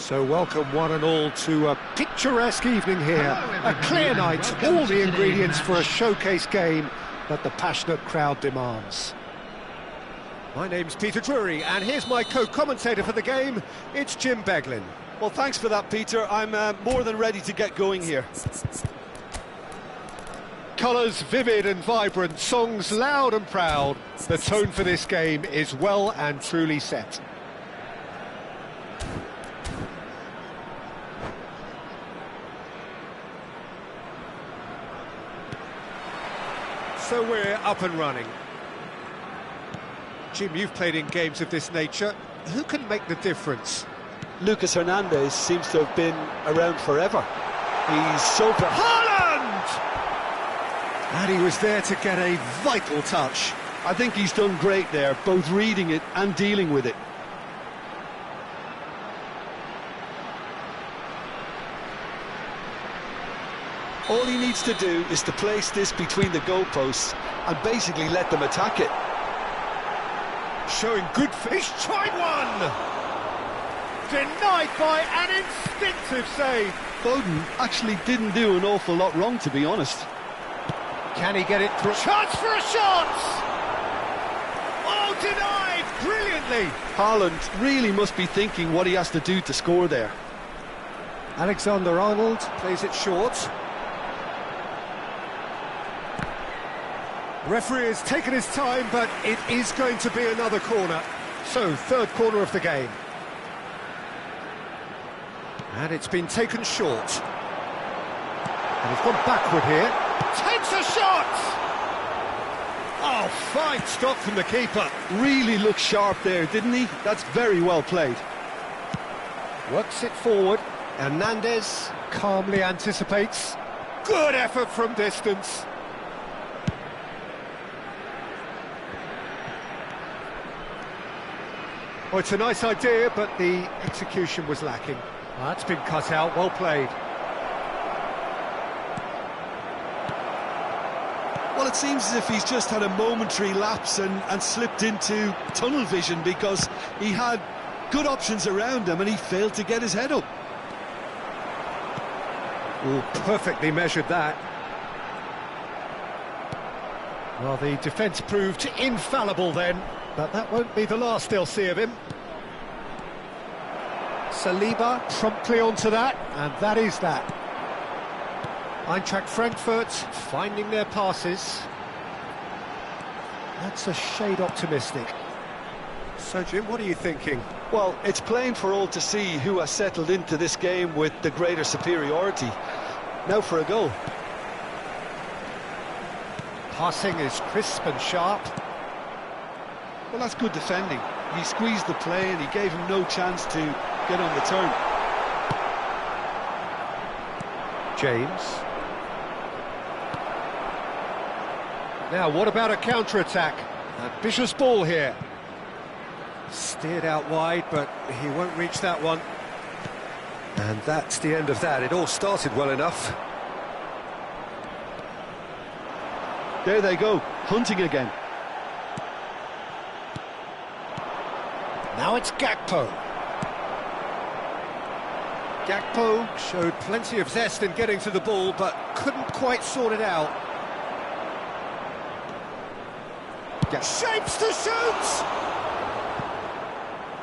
So welcome one and all to a picturesque evening here, a clear night, all the ingredients for a showcase game that the passionate crowd demands. My name's Peter Drury, and here's my co-commentator for the game, it's Jim Beglin. Well, thanks for that, Peter. I'm more than ready to get going here. Colours vivid and vibrant, songs loud and proud. The tone for this game is well and truly set. So we're up and running. Jim, you've played in games of this nature. Who can make the difference? Lucas Hernandez seems to have been around forever. He's so... Haaland! And he was there to get a vital touch. I think he's done great there, both reading it and dealing with it. All he needs to do is to place this between the goalposts and basically let them attack it. Showing good fish, tried one! Denied by an instinctive save. Foden actually didn't do an awful lot wrong, to be honest. Can he get it through? Chance for a shot! Oh, denied brilliantly! Haaland really must be thinking what he has to do to score there. Alexander-Arnold plays it short. Referee has taken his time, but it is going to be another corner. So, third corner of the game. And it's been taken short. And he's gone backward here. Takes a shot! Oh, fine stop from the keeper. Really looked sharp there, didn't he? That's very well played. Works it forward. Hernandez calmly anticipates. Good effort from distance. Well, it's a nice idea, but the execution was lacking. Well, that's been cut out, well played. Well, it seems as if he's just had a momentary lapse and slipped into tunnel vision, because he had good options around him and he failed to get his head up. Oh, perfectly measured that. Well, the defence proved infallible then. But that won't be the last they'll see of him. Saliba promptly onto that, and that is that. Eintracht Frankfurt finding their passes. That's a shade optimistic. So, Jim, what are you thinking? Well, it's plain for all to see who has settled into this game with the greater superiority. Now for a goal. Passing is crisp and sharp. Well, that's good defending. He squeezed the play and he gave him no chance to get on the turn. James. Now, what about a counter-attack? Ambitious ball here. Steered out wide, but he won't reach that one. And that's the end of that. It all started well enough. There they go, hunting again. Now it's Gakpo. Gakpo showed plenty of zest in getting to the ball, but couldn't quite sort it out. Shapes to shoot!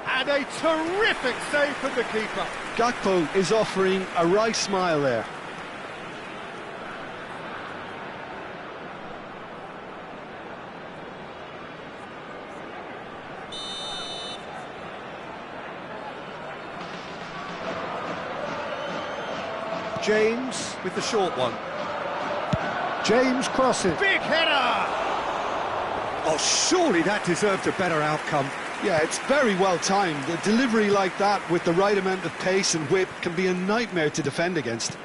And a terrific save from the keeper. Gakpo is offering a right smile there. James with the short one. James crosses. Big header! Oh, surely that deserved a better outcome. Yeah, it's very well timed. A delivery like that with the right amount of pace and whip can be a nightmare to defend against.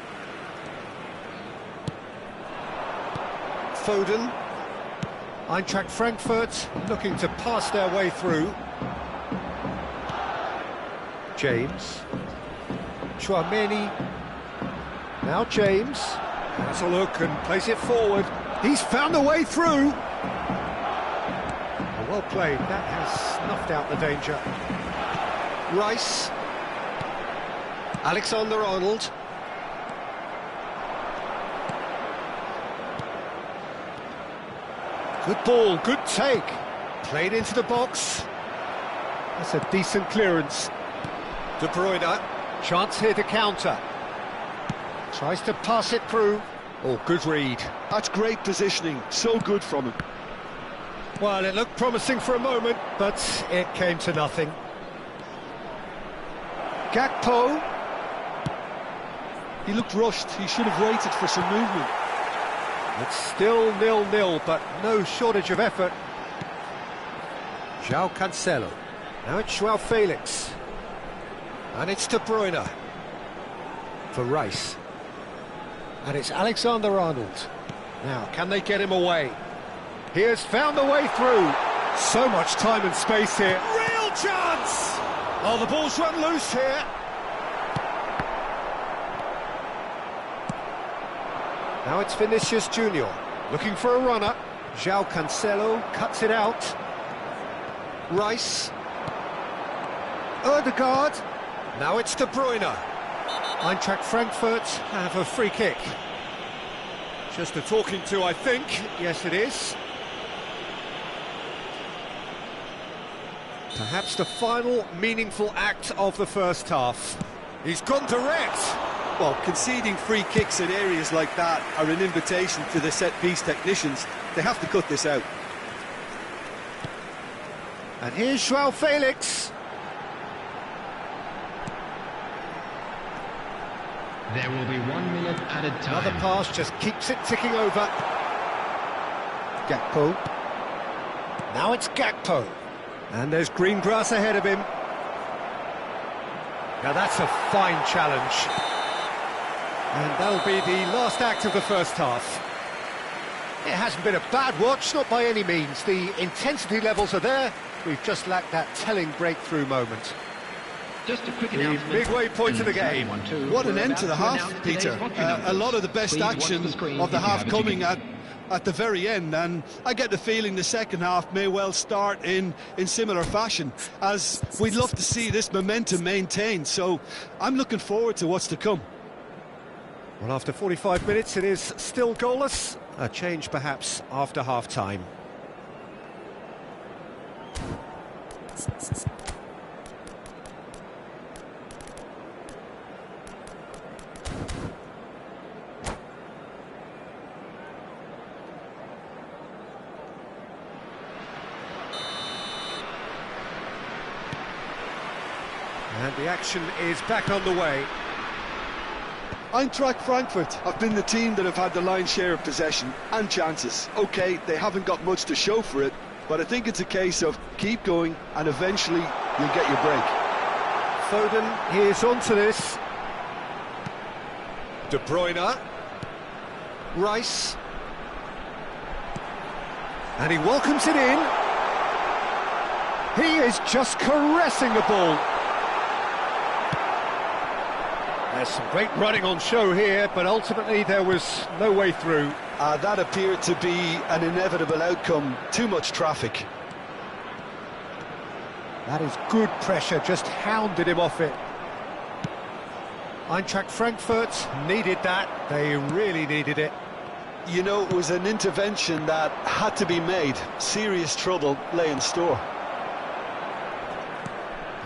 Foden. Eintracht Frankfurt looking to pass their way through. James. Chouameni. Now James. Has a look and plays it forward. He's found a way through. Well played, that has snuffed out the danger. Rice. Alexander-Arnold. Good ball, good take. Played into the box. That's a decent clearance. De Bruyne. Chance here to counter. Tries to pass it through. Oh, good read. That's great positioning, so good from him. Well, it looked promising for a moment, but it came to nothing. Gakpo. He looked rushed. He should have waited for some movement. It's still 0-0, but no shortage of effort. João Cancelo. Now it's João Felix. And it's De Bruyne. For Rice. And it's Alexander-Arnold. Now, can they get him away? He has found a way through. So much time and space here. Real chance! Oh, the ball's run loose here. Now it's Vinicius Junior looking for a runner. João Cancelo cuts it out. Rice. Ødegaard. Now it's De Bruyne. Eintracht Frankfurt have a free kick. Just a talking to, I think. Yes, it is. Perhaps the final meaningful act of the first half. He's gone direct. Well, conceding free kicks in areas like that are an invitation to the set-piece technicians. They have to cut this out. And here's João Felix. There will be 1 minute added time. Another pass just keeps it ticking over. Gakpo. Now it's Gakpo. And there's green grass ahead of him. Now that's a fine challenge. And that'll be the last act of the first half. It hasn't been a bad watch, not by any means. The intensity levels are there. We've just lacked that telling breakthrough moment. Just a quick The announcement. midway point of the game. What an end to the half, Peter. A lot of the best action of the half coming at the very end, and I get the feeling the second half may well start in similar fashion, as we'd love to see this momentum maintained, so I'm looking forward to what's to come. Well, after 45 minutes, it is still goalless. A change, perhaps, after half-time. And the action is back on the way. Eintracht Frankfurt have been the team that have had the lion's share of possession and chances. OK, they haven't got much to show for it, but I think it's a case of keep going and eventually you'll get your break. Foden, he is onto this. De Bruyne. Rice. And he welcomes it in. He is just caressing the ball. There's some great running on show here, but ultimately there was no way through. That appeared to be an inevitable outcome. Too much traffic. That is good pressure, just hounded him off it. Eintracht Frankfurt needed that, they really needed it. You know, it was an intervention that had to be made. Serious trouble lay in store.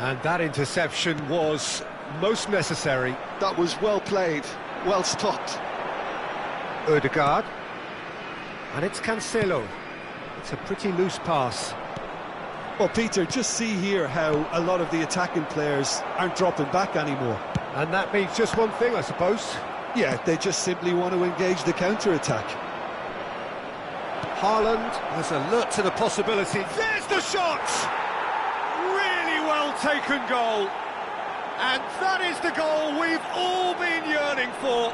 And that interception was most necessary. That was well played, well stopped. Odegaard. And it's Cancelo. It's a pretty loose pass. Well, Peter, just see here how a lot of the attacking players aren't dropping back anymore. And that means just one thing, I suppose. Yeah, they just simply want to engage the counter-attack. Haaland was alert to the possibility. There's the shot! Really well taken goal. And that is the goal we've all been yearning for.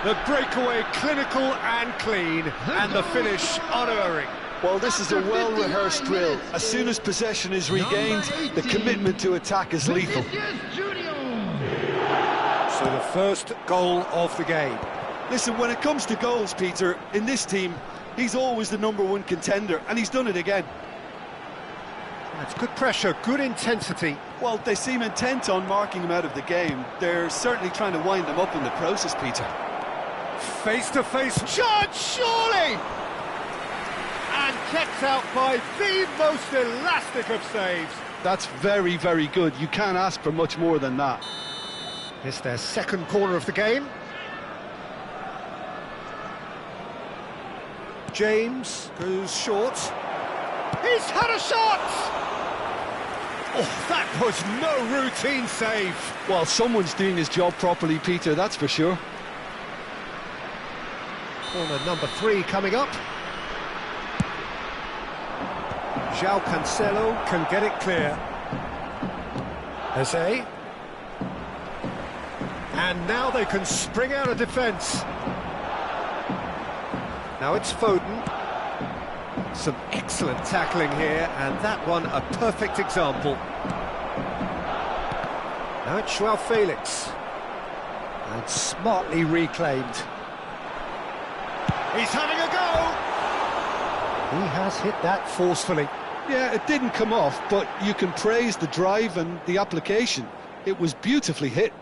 The breakaway clinical and clean, and the finish unerring. Well, this is a well-rehearsed drill. As soon as possession is regained, the commitment to attack is lethal. So the first goal of the game. Listen, when it comes to goals, Peter, in this team, he's always the #1 contender, and he's done it again. That's good pressure, good intensity. Well, they seem intent on marking him out of the game. They're certainly trying to wind him up in the process, Peter. Face-to-face charge, surely! And kept out by the most elastic of saves. That's very, very good. You can't ask for much more than that. It's their second corner of the game. James goes short. He's had a shot! Oh, that was no routine save. Well, someone's doing his job properly, Peter, that's for sure. Corner number 3 coming up. João Cancelo can get it clear. Eze. And now they can spring out of defence. Now it's Foden. Some excellent tackling here, and that one a perfect example. Now it's João Felix. And smartly reclaimed. He's having a go! He has hit that forcefully. Yeah, it didn't come off, but you can praise the drive and the application. It was beautifully hit.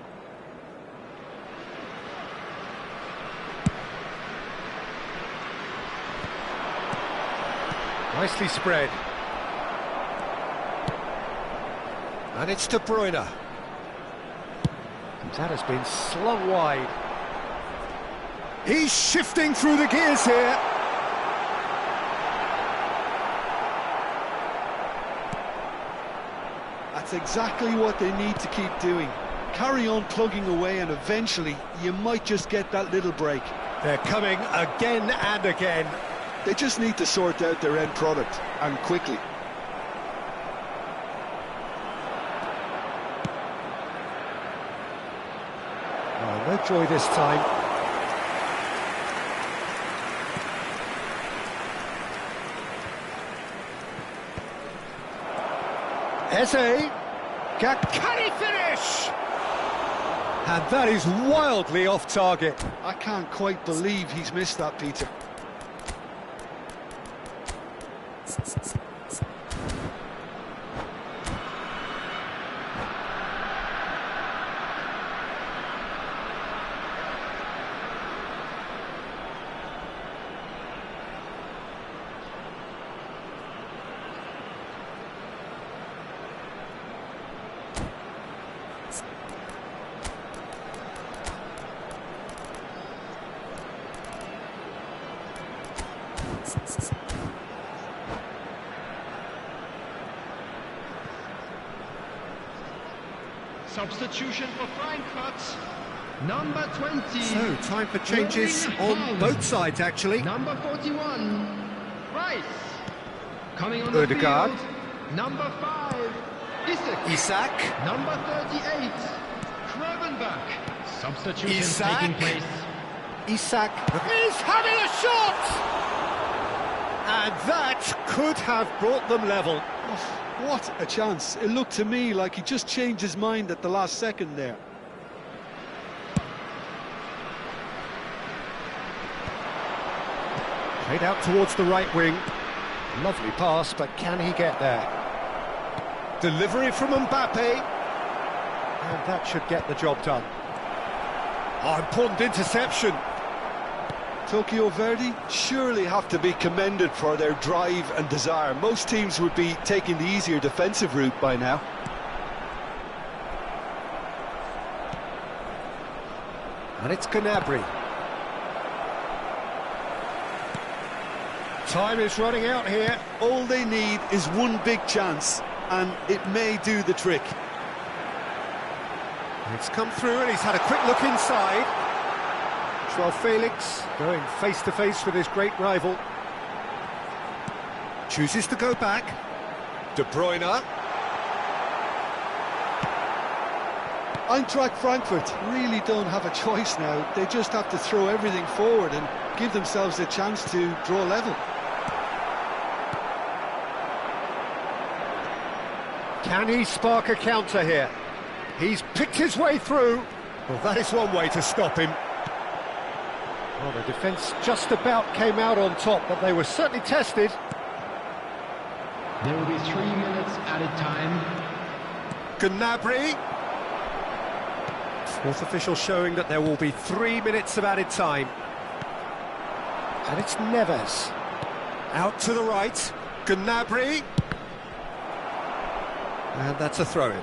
Nicely spread. And it's De Bruyne. And that has been slung wide. He's shifting through the gears here. That's exactly what they need to keep doing. Carry on plugging away, and eventually you might just get that little break. They're coming again and again. They just need to sort out their end product, and quickly. Oh, no joy this time. Eze. Can he finish? And that is wildly off target. I can't quite believe he's missed that, Peter. Substitution for Frankfurt. Number 20. So, time for changes on both sides, actually. Number 41. Rice. Coming on Odegaard. the field. Number 5. Isak. Number 38. Krevenbach. Substitution Isak. taking place. Isak. He's having a shot! And that could have brought them level. Oh, what a chance. It looked to me like he just changed his mind at the last second there. Played out towards the right wing. Lovely pass, but can he get there? Delivery from Mbappe. And that should get the job done. Oh, important interception. Tokyo Verdy surely have to be commended for their drive and desire. Most teams would be taking the easier defensive route by now. And it's Gnabry. Time is running out here. All they need is one big chance, and it may do the trick. It's come through and he's had a quick look inside. Joao Felix going face-to-face with his great rival. Chooses to go back. De Bruyne. Eintracht Frankfurt really don't have a choice now. They just have to throw everything forward and give themselves a chance to draw level. Can he spark a counter here? He's picked his way through. Well, that is one way to stop him. Well, the defence just about came out on top, but they were certainly tested. There will be 3 minutes added time. Gnabry. Fourth official showing that there will be 3 minutes of added time. And it's Neves. Out to the right. Gnabry. And that's a throw-in.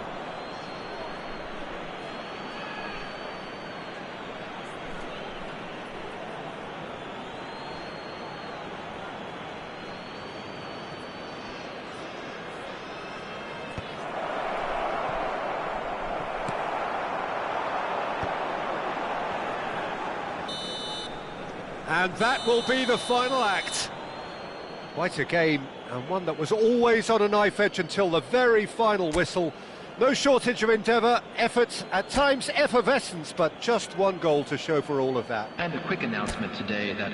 And that will be the final act. Quite a game, and one that was always on a knife edge until the very final whistle. No shortage of endeavour, effort, at times effervescence, but just one goal to show for all of that. And a quick announcement today that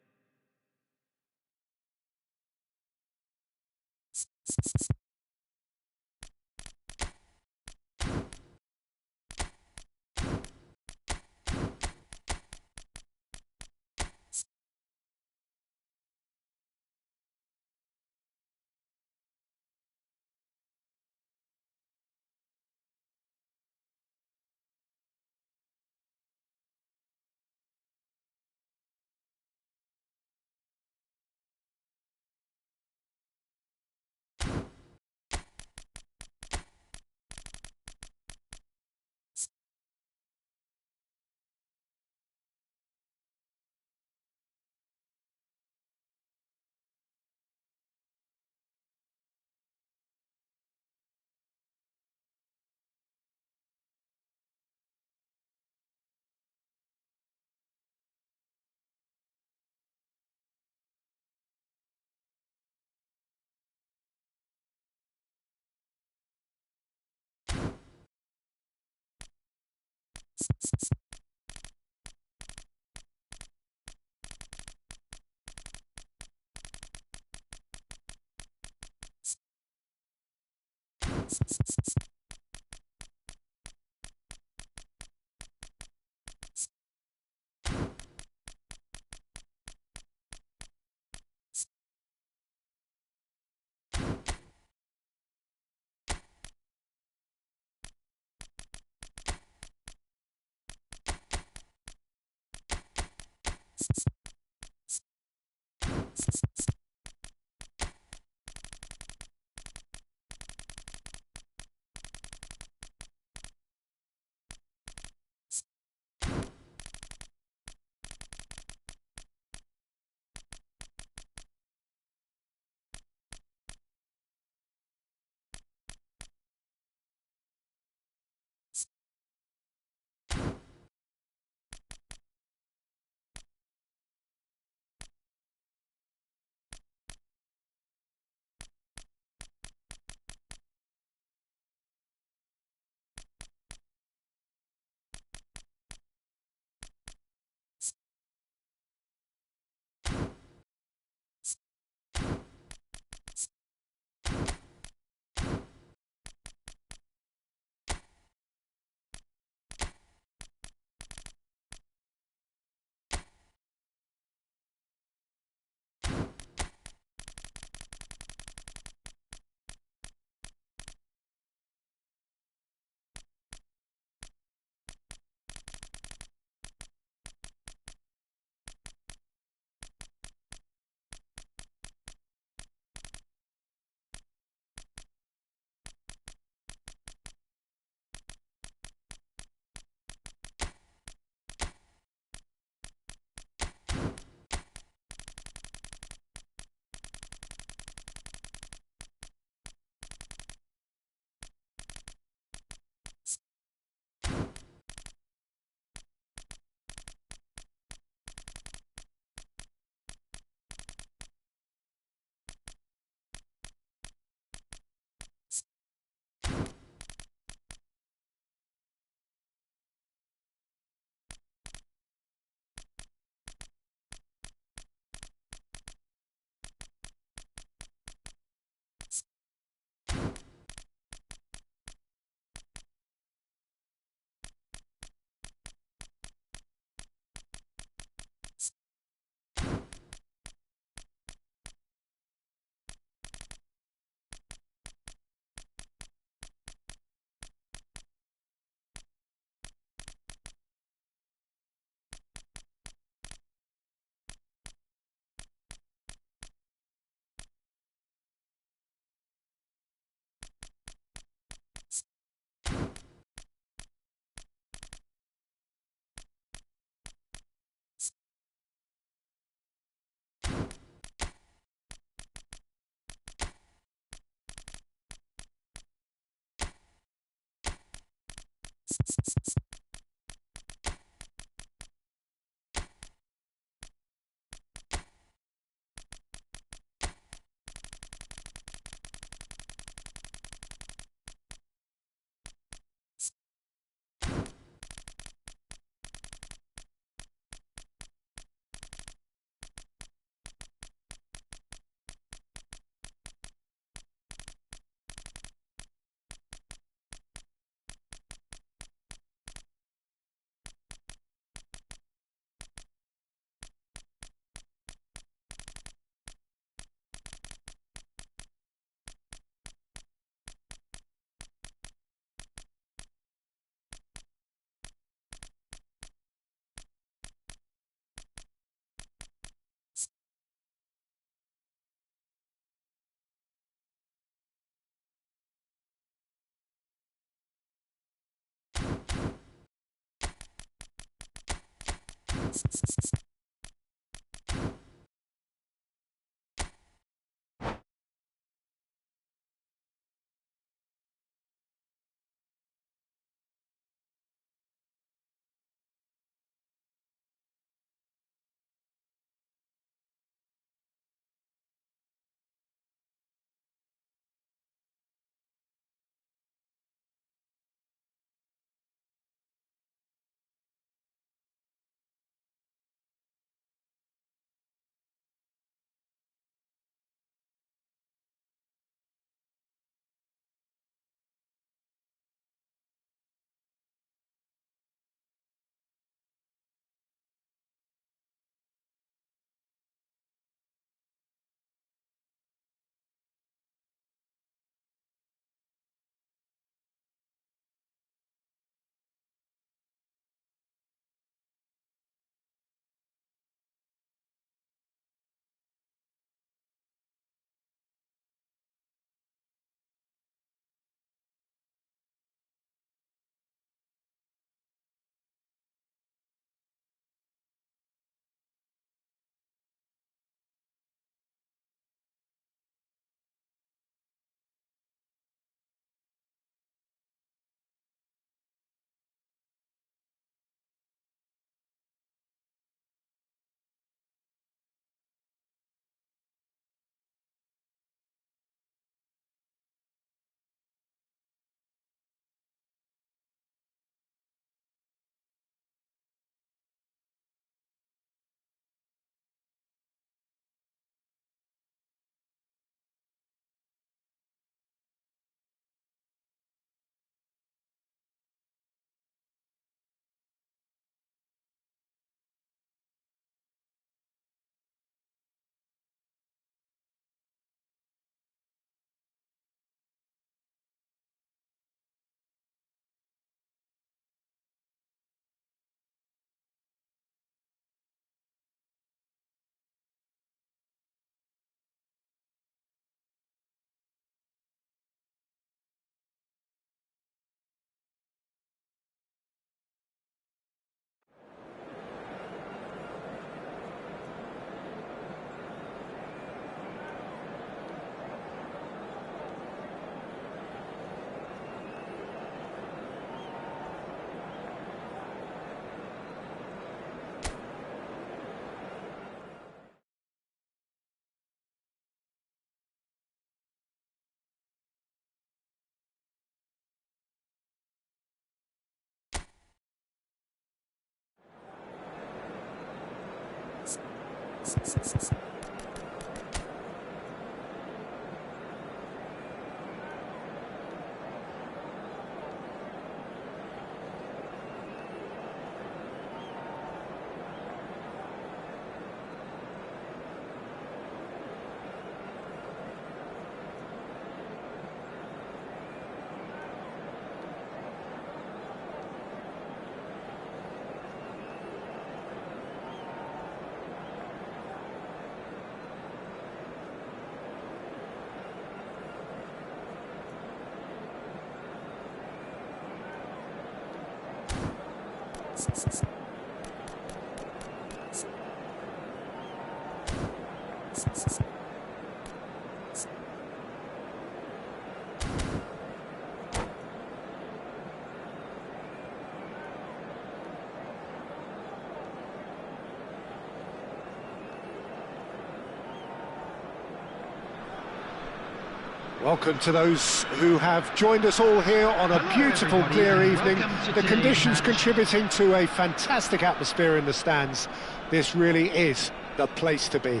Welcome to those who have joined us all here on a beautiful, clear evening. The conditions contributing to a fantastic atmosphere in the stands. This really is the place to be.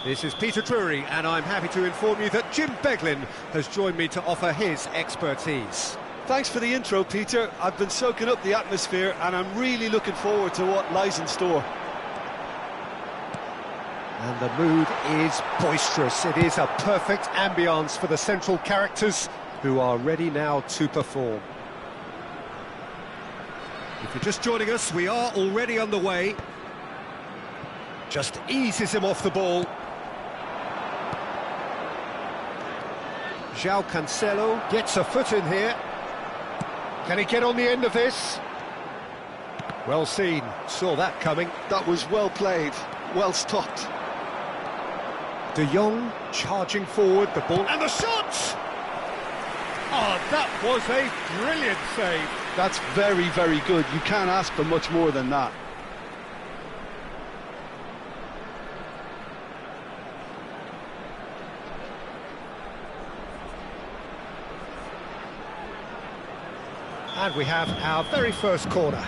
This is Peter Drury, and I'm happy to inform you that Jim Beglin has joined me to offer his expertise. Thanks for the intro, Peter. I've been soaking up the atmosphere, and I'm really looking forward to what lies in store. And the mood is boisterous. It is a perfect ambience for the central characters who are ready now to perform. If you're just joining us, we are already underway. Just eases him off the ball. João Cancelo gets a foot in here. Can he get on the end of this? Well seen, saw that coming. That was well played, well stopped. De Jong charging forward, the ball and the shot! Oh, that was a brilliant save. That's very, very good. You can't ask for much more than that. And we have our very first corner.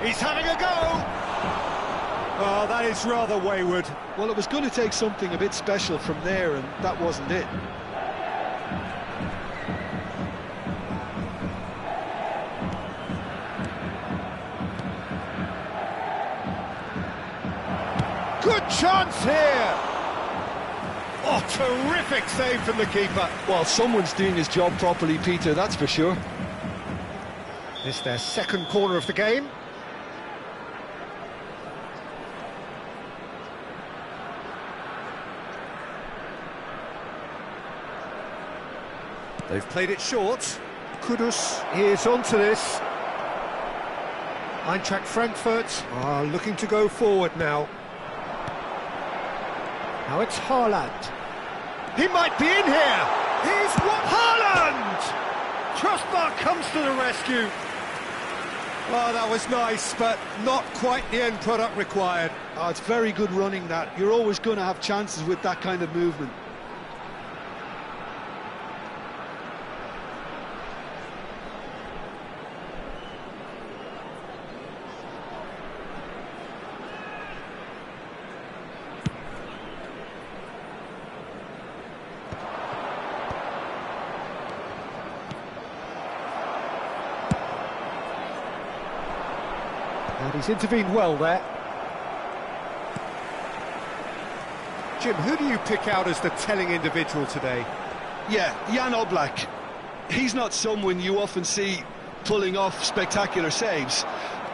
He's having a go! Oh, that is rather wayward. Well, it was going to take something a bit special from there, and that wasn't it. Good chance here! Oh, terrific save from the keeper. Well, someone's doing his job properly, Peter, that's for sure. This is their second corner of the game. They've played it short. Kudus is onto this. Eintracht Frankfurt are looking to go forward now. Now it's Haaland. He might be in here. He's what? Haaland! Crossbar comes to the rescue. Oh, that was nice, but not quite the end product required. Oh, it's very good running, that. You're always going to have chances with that kind of movement. And he's intervened well there. Jim, who do you pick out as the telling individual today? Yeah, Jan Oblak. He's not someone you often see pulling off spectacular saves,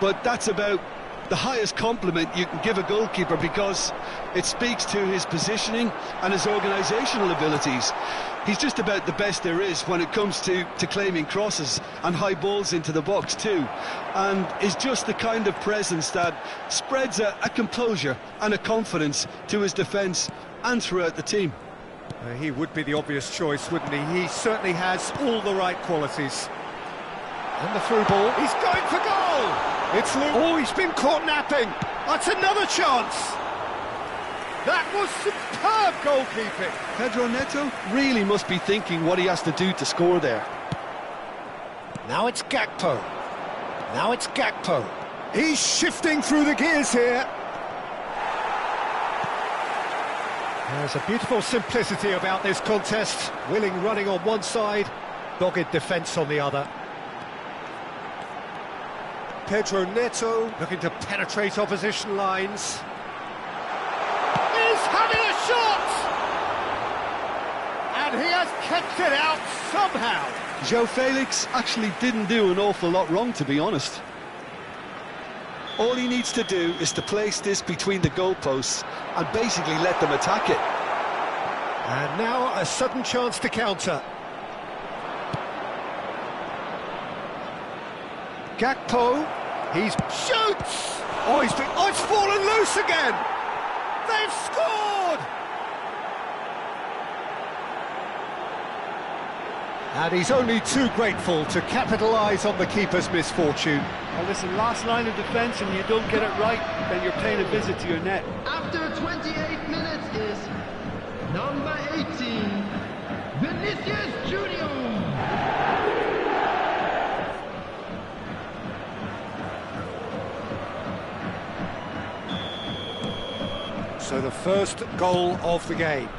but that's about the highest compliment you can give a goalkeeper, because it speaks to his positioning and his organisational abilities. He's just about the best there is when it comes to claiming crosses and high balls into the box too, and is just the kind of presence that spreads a composure and a confidence to his defence and throughout the team. He would be the obvious choice, wouldn't he? He certainly has all the right qualities. And the through ball, he's going for goal! It's Luke. Oh, he's been caught napping. That's another chance. That was superb goalkeeping. Pedro Neto really must be thinking what he has to do to score there. Now it's Gakpo. Now it's Gakpo. He's shifting through the gears here. There's a beautiful simplicity about this contest. Willing running on one side, dogged defence on the other. Pedro Neto looking to penetrate opposition lines. He's having a shot! And he has kept it out somehow. João Felix actually didn't do an awful lot wrong, to be honest. All he needs to do is to place this between the goalposts and basically let them attack it. And now a sudden chance to counter. Gakpo, he's shoots! Oh, it's fallen loose again! They've scored! And he's only too grateful to capitalise on the keeper's misfortune. Well, listen, last line of defence and you don't get it right, then you're paying a visit to your net. After 28 minutes is number 18, Vinicius Junior. So the first goal of the game.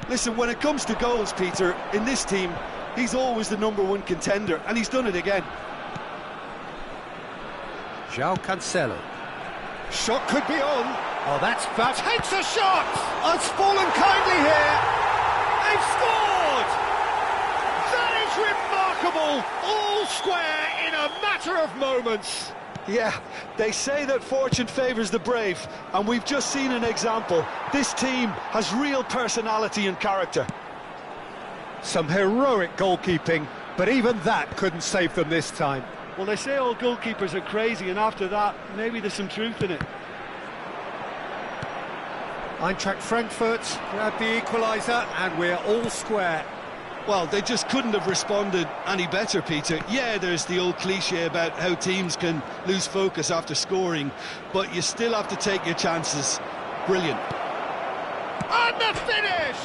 Listen, when it comes to goals, Peter, in this team, he's always the #1 contender, and he's done it again. João Cancelo. Shot could be on. Oh, that takes a shot! It's fallen kindly here. They've scored! That is remarkable! All square in a matter of moments. Yeah, they say that fortune favours the brave, and we've just seen an example. This team has real personality and character. Some heroic goalkeeping, but even that couldn't save them this time. Well, they say all goalkeepers are crazy, and after that, maybe there's some truth in it. Eintracht Frankfurt grab the equaliser, and we're all square. Well, they just couldn't have responded any better, Peter. Yeah, there's the old cliche about how teams can lose focus after scoring, but you still have to take your chances. Brilliant. And the finish!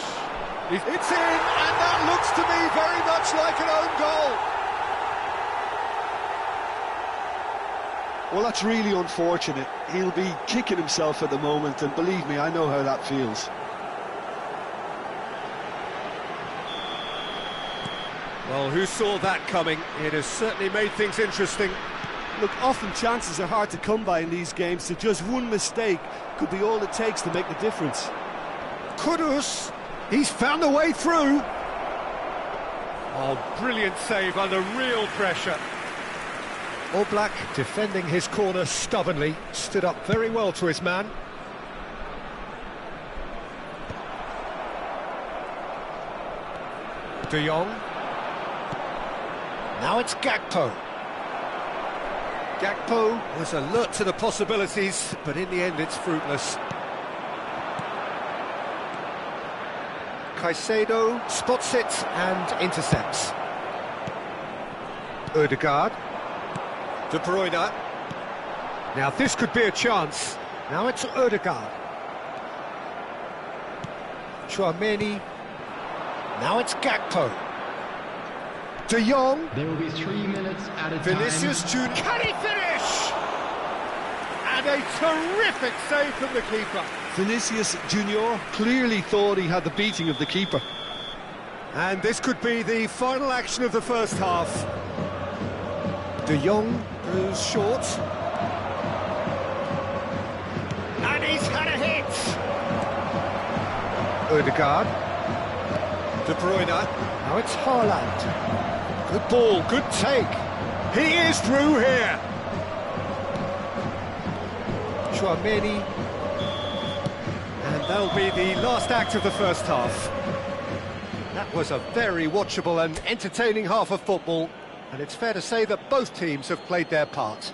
It's in, and that looks to me very much like an own goal. Well, that's really unfortunate. He'll be kicking himself at the moment, and believe me, I know how that feels. Well, who saw that coming? It has certainly made things interesting. Look, often chances are hard to come by in these games, so just one mistake could be all it takes to make the difference. Kudus, he's found a way through. Oh, brilliant save under real pressure. Oblak defending his corner stubbornly, stood up very well to his man. De Jong. Now it's Gakpo. Gakpo Was alert to the possibilities, but in the end it's fruitless. Caicedo spots it and intercepts. Ødegaard. De Bruyne. Now this could be a chance. Now it's Ødegaard. Tchouaméni. Now it's Gakpo. De Jong. There will be 3 minutes at a Vinicius time. Junior. Can he finish? And a terrific save from the keeper. Vinicius Junior clearly thought he had the beating of the keeper. And this could be the final action of the first half. De Jong goes short. And he's had a hit. Ødegaard. De Bruyne. Now it's Haaland. Good ball, good take. He is through here. Tchouaméni. And that'll be the last act of the first half. That was a very watchable and entertaining half of football, and it's fair to say that both teams have played their part.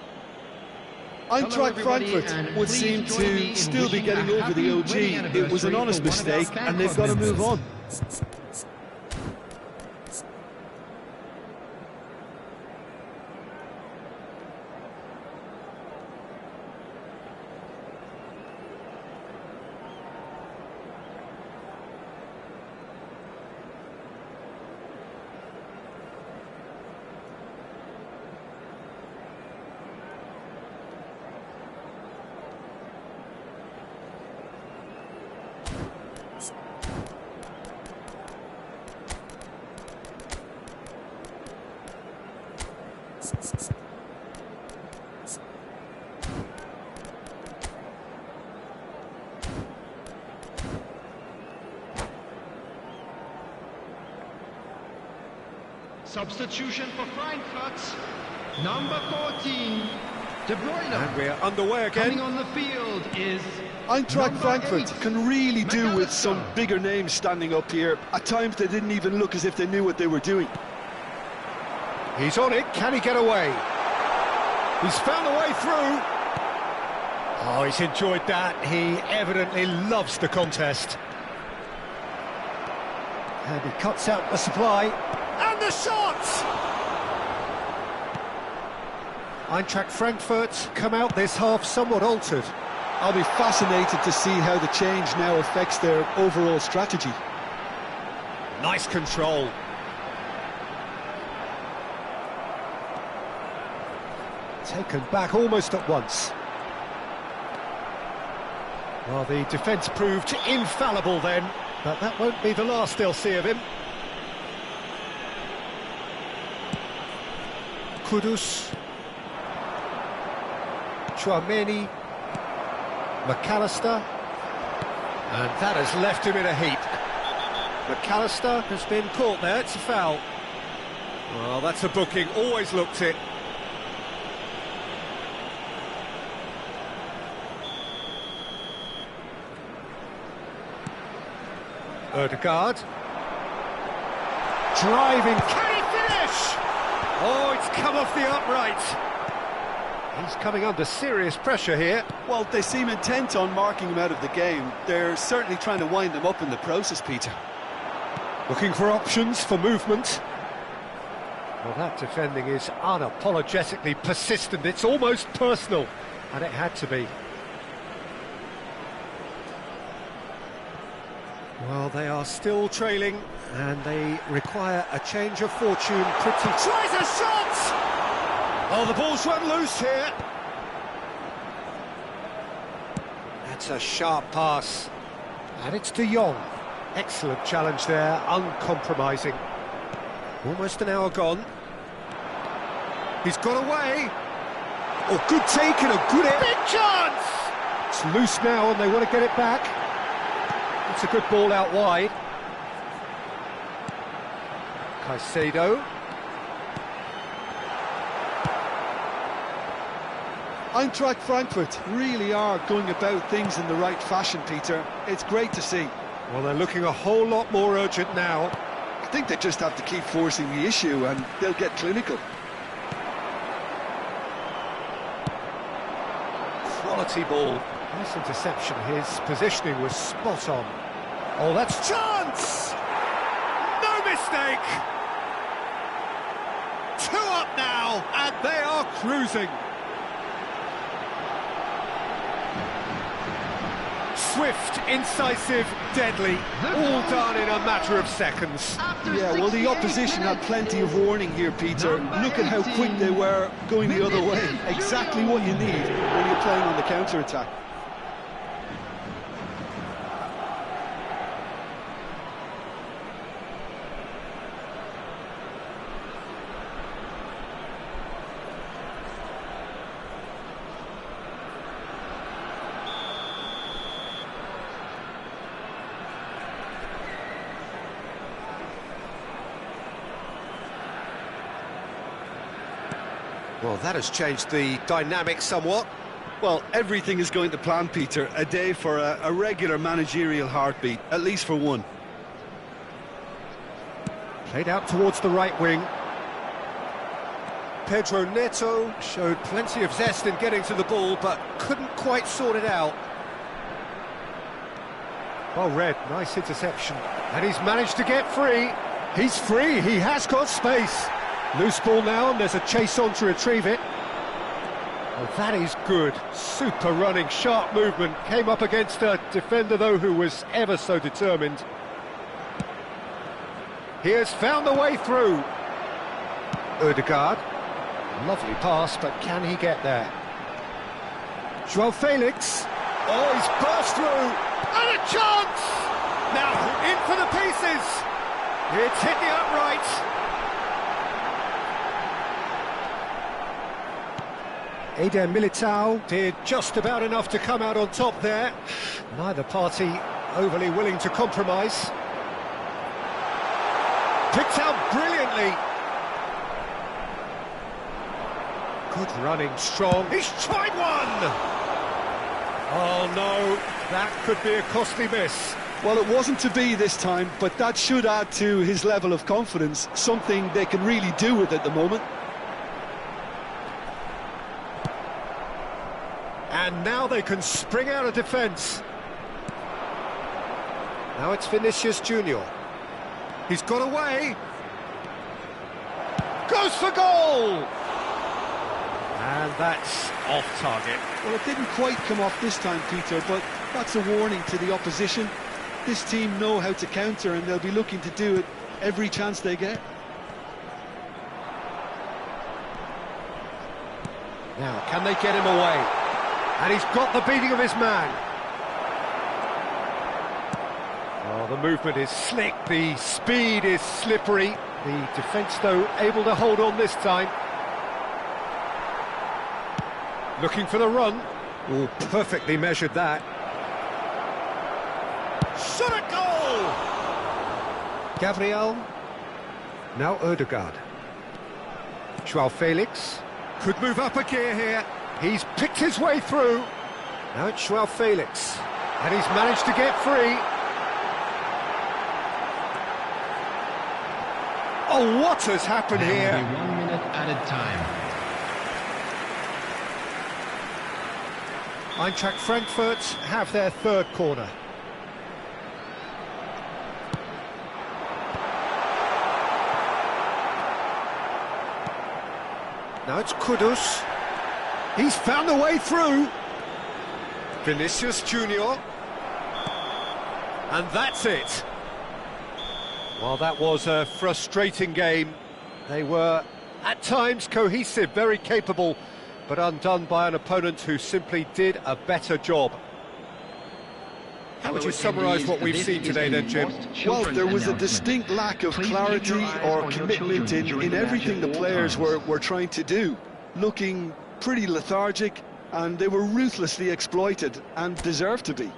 Eintracht everybody, Frankfurt and would please seem join me to in still be wishing getting a over happy the wedding OG. It was an anniversary honest for one of our mistake, fan and they've club got to move members. on. Substitution for Frankfurt. Number 14, De Bruyne. And we're underway Coming again. on the field is Eintracht number Frankfurt 8, can really do with some McAllister. bigger names standing up here. At times they didn't even look as if they knew what they were doing. He's on it, can he get away? He's found a way through. Oh, he's enjoyed that. He evidently loves the contest. And he cuts out the supply. And the shot! Eintracht Frankfurt come out this half somewhat altered. I'll be fascinated to see how the change now affects their overall strategy. Nice control. Taken back almost at once. Well, the defence proved infallible then, but that won't be the last they'll see of him. Kudus. Tchouaméni. McAllister. And that has left him in a heap. McAllister has been caught there, it's a foul. Well, that's a booking, always looked it. Ødegaard. Driving, can he finish? finish! Oh, it's come off the upright. He's coming under serious pressure here. Well, they seem intent on marking him out of the game. They're certainly trying to wind him up in the process, Peter. Looking for options for movement. Well, that defending is unapologetically persistent. It's almost personal, and it had to be. Well, they are still trailing, and they require a change of fortune pretty... Tries a shot! Oh, the ball's run loose here. That's a sharp pass. And it's De Jong. Excellent challenge there, uncompromising. Almost an hour gone. He's got away. Oh, good take and a good air. Big chance! It's loose now and they want to get it back. It's a good ball out wide. Caicedo. Eintracht Frankfurt really are going about things in the right fashion, Peter. It's great to see. Well, they're looking a whole lot more urgent now. I think they just have to keep forcing the issue and they'll get clinical. Quality ball. Nice interception. His positioning was spot on. Oh, that's chance! No mistake! 2 up now, and they are cruising. Swift, incisive, deadly, all done in a matter of seconds. Yeah, well, the opposition had plenty of warning here, Peter. Look at how quick they were going the other way. Exactly what you need when you're playing on the counter-attack. Well, that has changed the dynamic somewhat. Well, everything is going to plan, Peter. A day for a regular managerial heartbeat, at least for one. Played out towards the right wing. Pedro Neto showed plenty of zest in getting to the ball, but couldn't quite sort it out. Well read, nice interception. And he's managed to get free. He's free, he has got space. Loose ball now, and there's a chase on to retrieve it. Oh, that is good. Super running, sharp movement. Came up against a defender, though, who was ever so determined. He has found the way through. Ødegaard. Lovely pass, but can he get there? João Felix. Oh, he's burst through. And a chance! Now, in for the pieces. It's hit the upright. Eder Militao did just about enough to come out on top there. Neither party overly willing to compromise. Picked out brilliantly. Good running, strong. He's tried one! Oh no, that could be a costly miss. Well, it wasn't to be this time, but that should add to his level of confidence, something they can really do with at the moment. And now they can spring out of defence. Now it's Vinicius Junior. He's got away. Goes for goal! And that's off target. Well, it didn't quite come off this time, Peter, but that's a warning to the opposition. This team know how to counter, and they'll be looking to do it every chance they get. Now, can they get him away? And he's got the beating of his man. Oh, the movement is slick, the speed is slippery. The defence, though, able to hold on this time. Looking for the run. Oh, perfectly measured that. Shot at goal! Gabriel. Now Ødegaard. João Felix. Could move up a gear here. He's picked his way through. Now it's João Felix. And he's managed to get free. Oh, what has happened There will here? be 1 minute added time. Eintracht Frankfurt have their third corner. Now it's Kudus. He's found a way through. Vinicius Junior. And that's it. Well, that was a frustrating game. They were, at times, cohesive, very capable, but undone by an opponent who simply did a better job. How would you summarise what we've seen today then, Jim? Well, there was a distinct lack of clarity or commitment in everything the players were trying to do. Looking pretty lethargic, and they were ruthlessly exploited and deserved to be.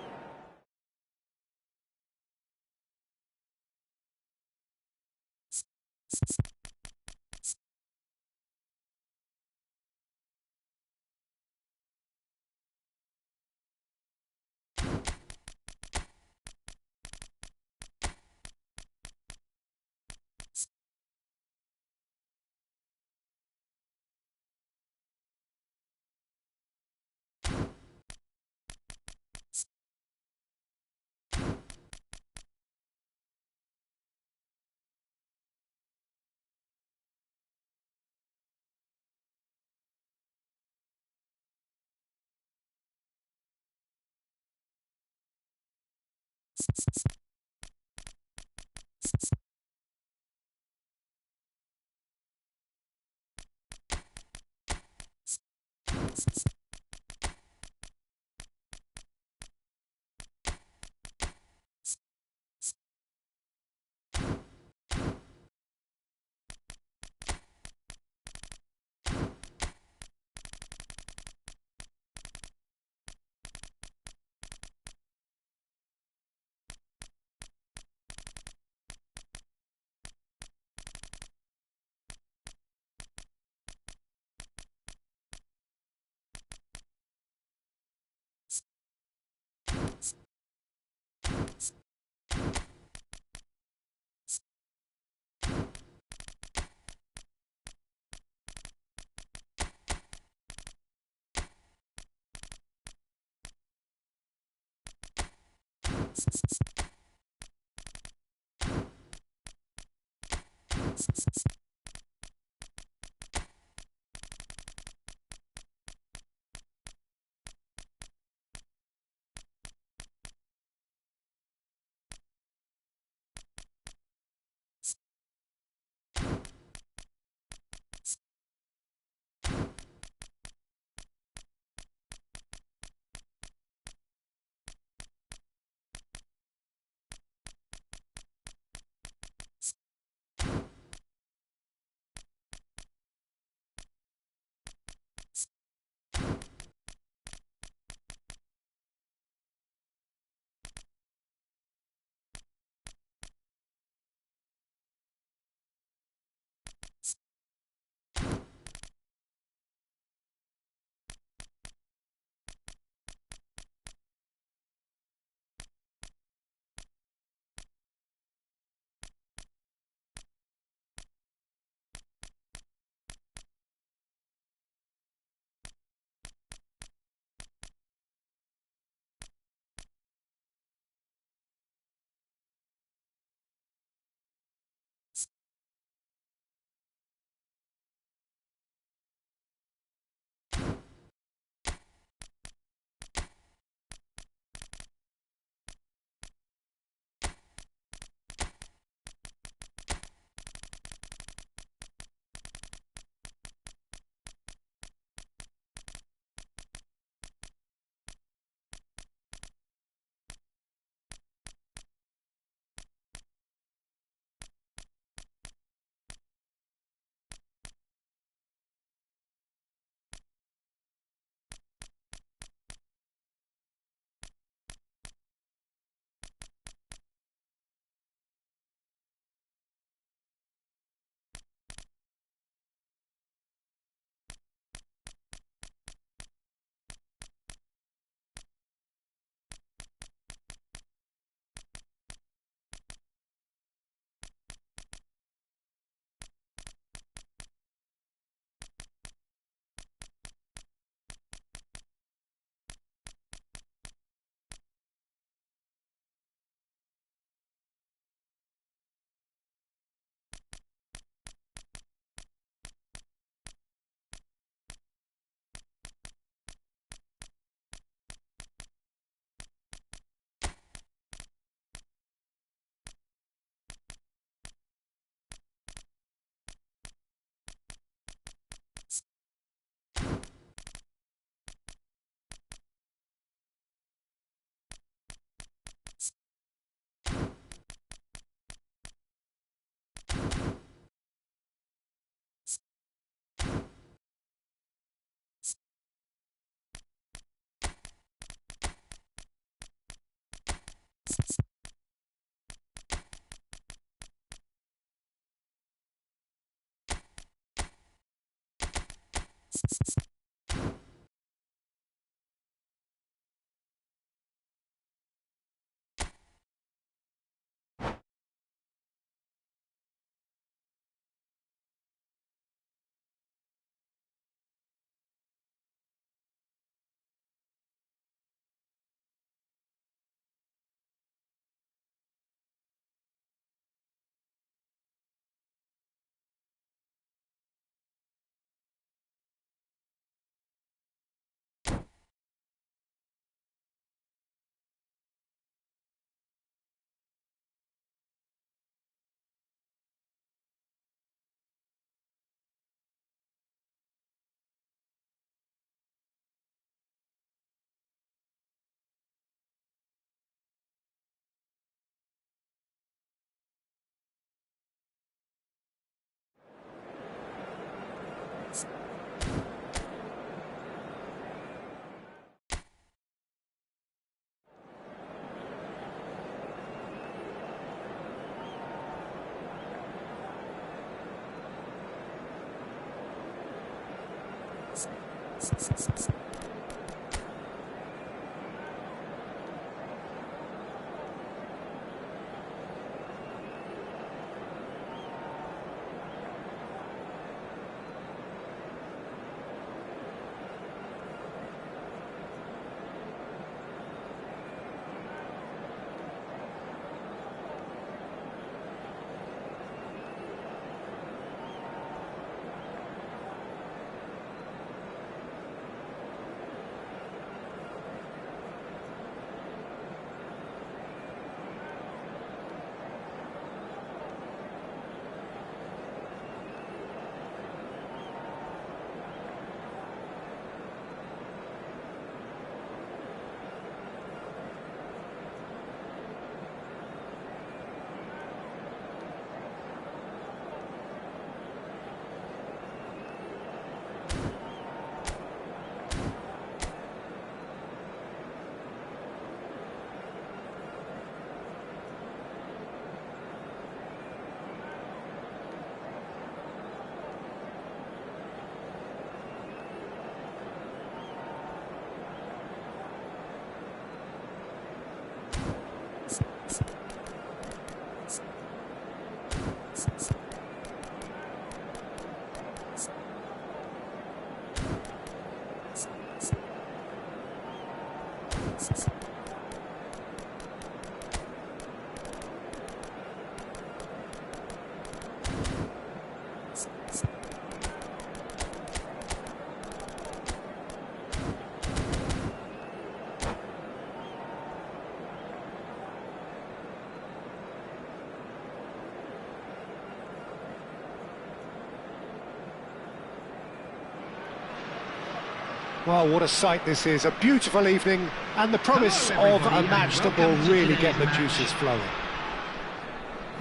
Well, what a sight this is. A beautiful evening and the promise of a match that will really get the juices flowing.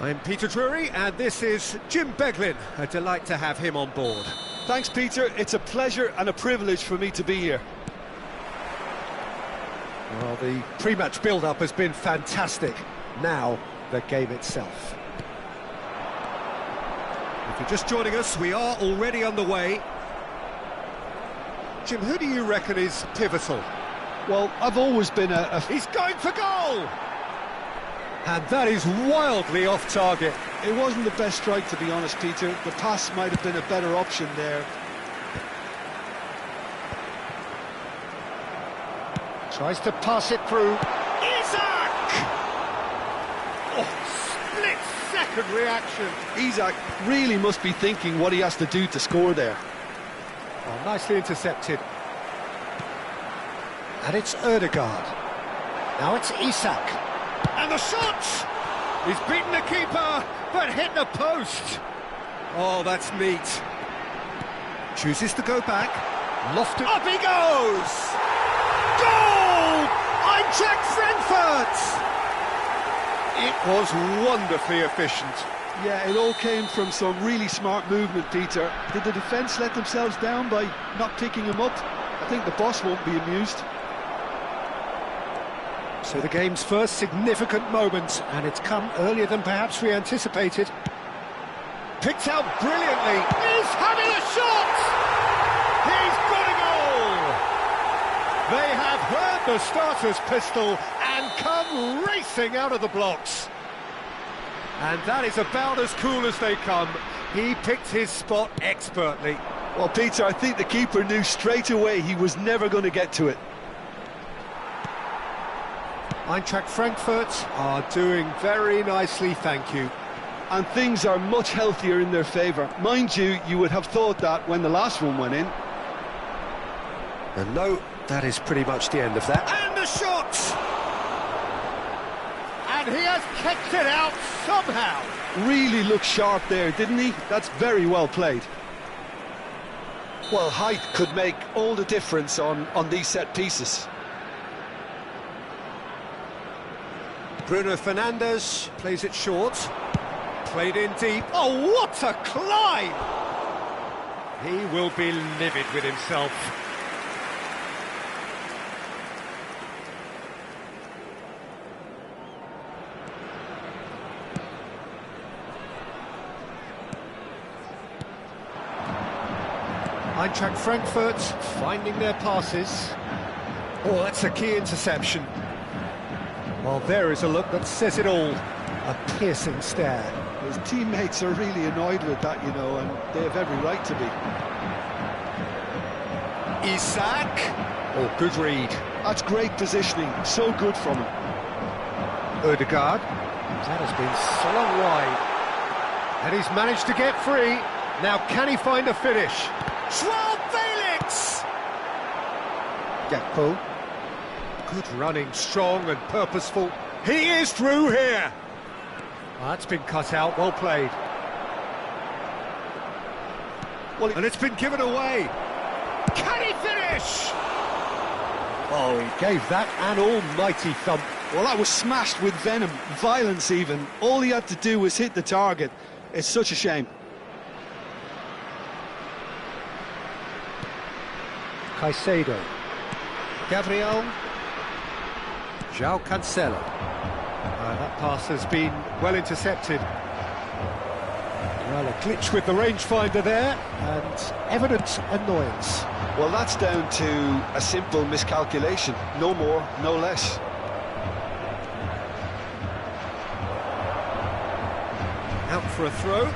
I'm Peter Drury, and this is Jim Beglin. A delight to have him on board. Thanks, Peter. It's a pleasure and a privilege for me to be here. Well, the pre-match build-up has been fantastic. Now, the game itself. If you're just joining us, we are already underway. Jim, who do you reckon is pivotal? Well, I've always been He's going for goal! And that is wildly off target. It wasn't the best strike, to be honest, Peter. The pass might have been a better option there. Tries to pass it through. Isak! Oh, split-second reaction. Isak really must be thinking what he has to do to score there. Oh, nicely intercepted. And it's Ødegaard. Now it's Isak. And the shot! He's beaten the keeper, but hit the post. Oh, that's neat. Chooses to go back. Lofted. Up he goes! Goal! Eintracht Frankfurt! It was wonderfully efficient. Yeah, it all came from some really smart movement, Peter. Did the defence let themselves down by not picking him up? I think the boss won't be amused. So the game's first significant moment, and it's come earlier than perhaps we anticipated. Picked out brilliantly. He's having a shot! He's They have heard the starter's pistol and come racing out of the blocks. And that is about as cool as they come. He picked his spot expertly. Well, Peter, I think the keeper knew straight away he was never going to get to it. Eintracht Frankfurt are doing very nicely, thank you. And things are much healthier in their favour. Mind you, you would have thought that when the last one went in. And no, that is pretty much the end of that. And the shot! And he has kicked it out somehow. Really looked sharp there, didn't he? That's very well played. Well, height could make all the difference on these set pieces. Bruno Fernandes plays it short. Played in deep. Oh, what a climb! He will be livid with himself. Eintracht Frankfurt finding their passes. Oh, that's a key interception. Well, there is a look that says it all. A piercing stare. His teammates are really annoyed with that, you know, and they have every right to be. Isak. Oh, good read. That's great positioning. So good from him. Odegaard. That has been slung wide. And he's managed to get free. Now, can he find a finish? Joao Felix! Gakpo. Good running, strong and purposeful. He is through here. Well, that's been cut out, well played. Well, and it's been given away. Can he finish? Oh, he gave that an almighty thump. Well, that was smashed with venom, violence even. All he had to do was hit the target. It's such a shame. Caicedo. Gabriel. João Cancelo. That pass has been well intercepted. Well, a glitch with the rangefinder there, and evident annoyance. Well, that's down to a simple miscalculation. No more, no less. Out for a throw.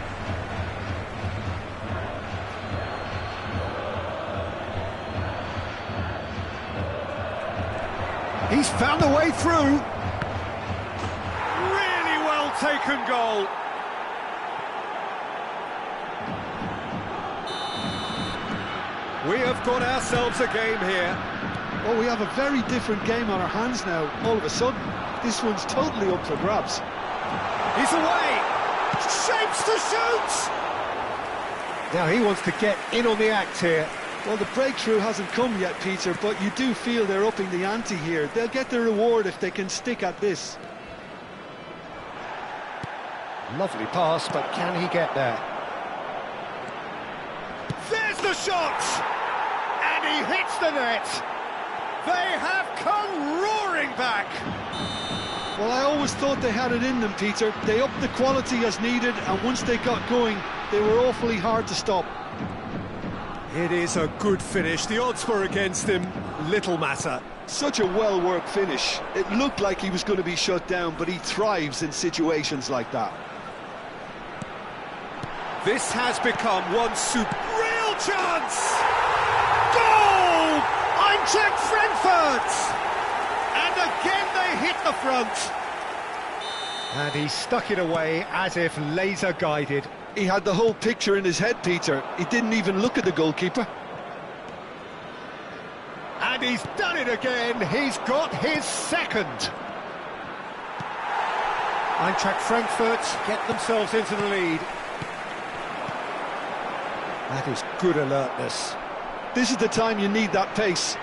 He's found a way through. Really well taken goal. We have got ourselves a game here. Well, we have a very different game on our hands now. All of a sudden, this one's totally up for grabs. He's away. Shapes to shoot. Now he wants to get in on the act here. Well, the breakthrough hasn't come yet, Peter, but you do feel they're upping the ante here. They'll get their reward if they can stick at this. Lovely pass, but can he get there? There's the shot! And he hits the net! They have come roaring back! Well, I always thought they had it in them, Peter. They upped the quality as needed, and once they got going, they were awfully hard to stop. It is a good finish. The odds were against him. Little matter. Such a well-worked finish. It looked like he was going to be shut down, but he thrives in situations like that. This has become one real chance! Goal! Eintracht Frankfurt! And again they hit the front. And he stuck it away as if laser-guided. He had the whole picture in his head, Peter. He didn't even look at the goalkeeper. And he's done it again. He's got his second. Eintracht Frankfurt get themselves into the lead. That is good alertness. This is the time you need that pace.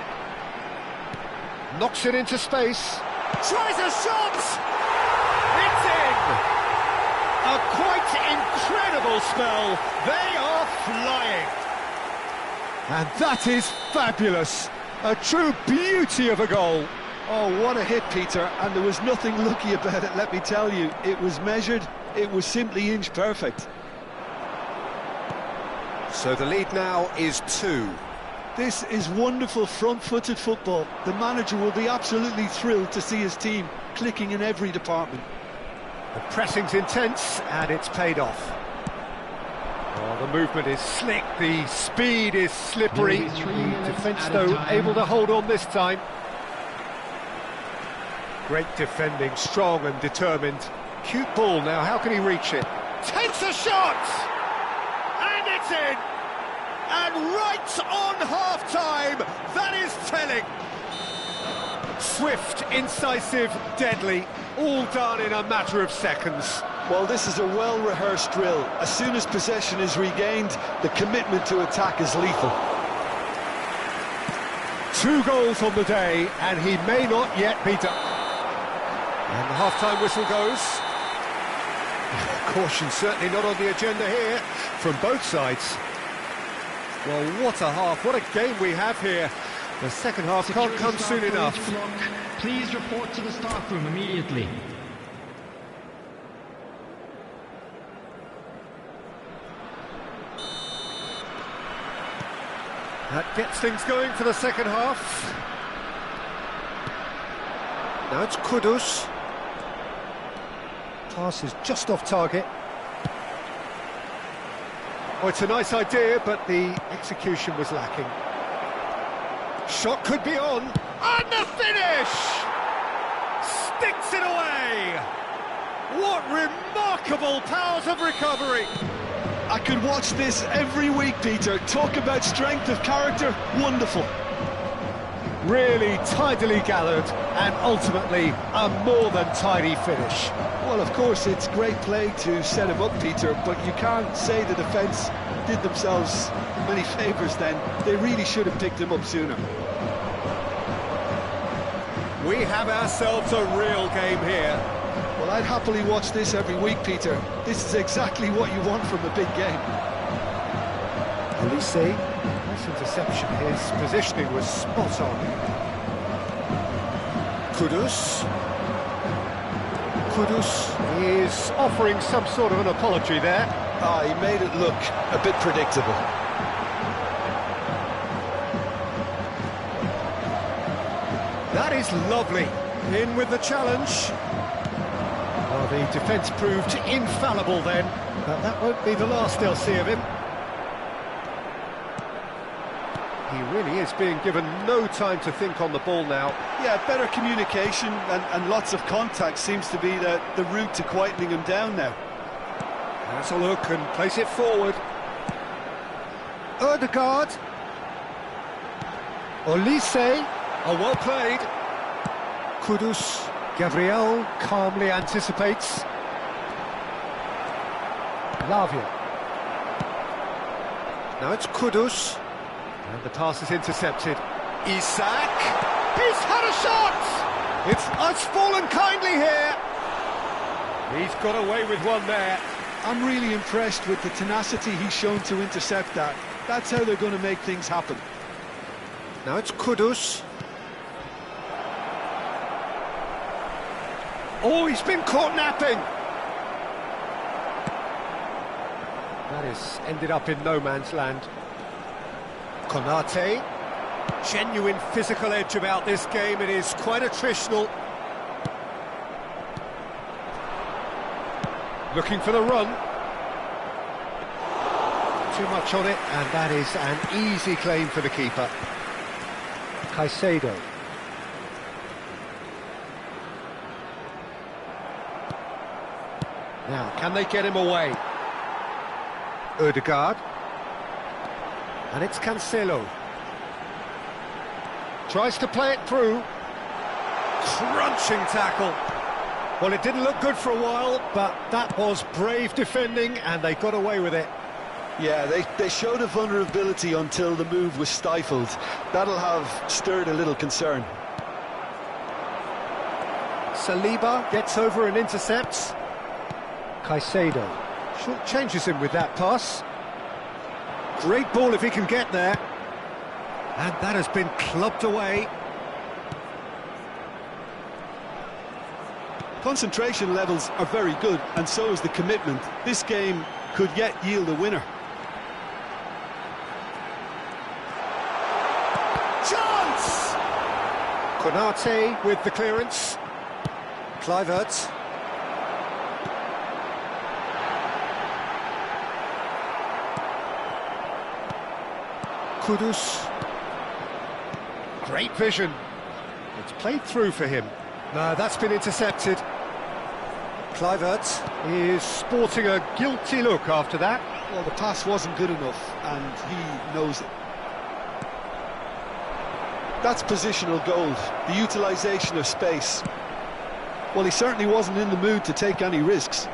Knocks it into space. Tries a shot! It's in! A quite incredible spell. They are flying. And that is fabulous. A true beauty of a goal. Oh, what a hit, Peter. And there was nothing lucky about it, let me tell you. It was measured. It was simply inch perfect. So the lead now is 2. This is wonderful front-footed football. The manager will be absolutely thrilled to see his team clicking in every department. The pressing's intense, and it's paid off. Oh, the movement is slick, the speed is slippery. The defence, though, able to hold on this time. Great defending, strong and determined. Cute ball now, how can he reach it? Takes a shot! And it's in! And right on half-time, that is telling. Swift, incisive, deadly, all done in a matter of seconds. Well, this is a well-rehearsed drill. As soon as possession is regained, the commitment to attack is lethal. 2 goals on the day, and he may not yet be done. And the half-time whistle goes. Caution certainly not on the agenda here, from both sides. Well, what a half, what a game we have here. The second half can't come soon enough. Please report to the staff room immediately. That gets things going for the second half. Now it's Kudus. Pass is just off target. Oh, it's a nice idea, but the execution was lacking. Shot could be on, and the finish! Sticks it away! What remarkable powers of recovery! I could watch this every week, Peter. Talk about strength of character, wonderful. Really tidily gathered, and ultimately a more than tidy finish. Well, of course, it's great play to set him up, Peter, but you can't say the defence did themselves many favours then. They really should have picked him up sooner. We have ourselves a real game here. Well, I'd happily watch this every week, Peter. This is exactly what you want from a big game. Elise, nice interception. His positioning was spot on. Kudus. Kudus is offering some sort of an apology there. Ah, he made it look a bit predictable. That is lovely. In with the challenge. Well, the defence proved infallible then, but that won't be the last they'll see of him. He really is being given no time to think on the ball now. Yeah, better communication and lots of contact seems to be the route to quietening him down now. Has a look and place it forward. Ødegaard. Olise. Oh, well played. Kudus. Gabriel calmly anticipates. Lavia. Now it's Kudus. And the pass is intercepted. Isak. He's had a shot! It's fallen kindly here. He's got away with one there. I'm really impressed with the tenacity he's shown to intercept that. That's how they're going to make things happen. Now it's Kudus. Oh, he's been caught napping. That has ended up in no man's land. Konate. Genuine physical edge about this game. It is quite attritional. Looking for the run. Too much on it, and that is an easy claim for the keeper. Caicedo. Now, can they get him away? Ødegaard. And it's Cancelo. Tries to play it through. Crunching tackle. Well, it didn't look good for a while, but that was brave defending, and they got away with it. Yeah, they showed a vulnerability until the move was stifled. That'll have stirred a little concern. Saliba gets over and intercepts. Caicedo short changes him with that pass. Great ball if he can get there. And that has been clubbed away. Concentration levels are very good, and so is the commitment. This game could yet yield a winner. Konate with the clearance. Kluivert. Kudus. Great vision. It's played through for him. No, that's been intercepted. Kluivert is sporting a guilty look after that. Well, the pass wasn't good enough, and he knows it. That's positional gold, the utilisation of space. Well, he certainly wasn't in the mood to take any risks.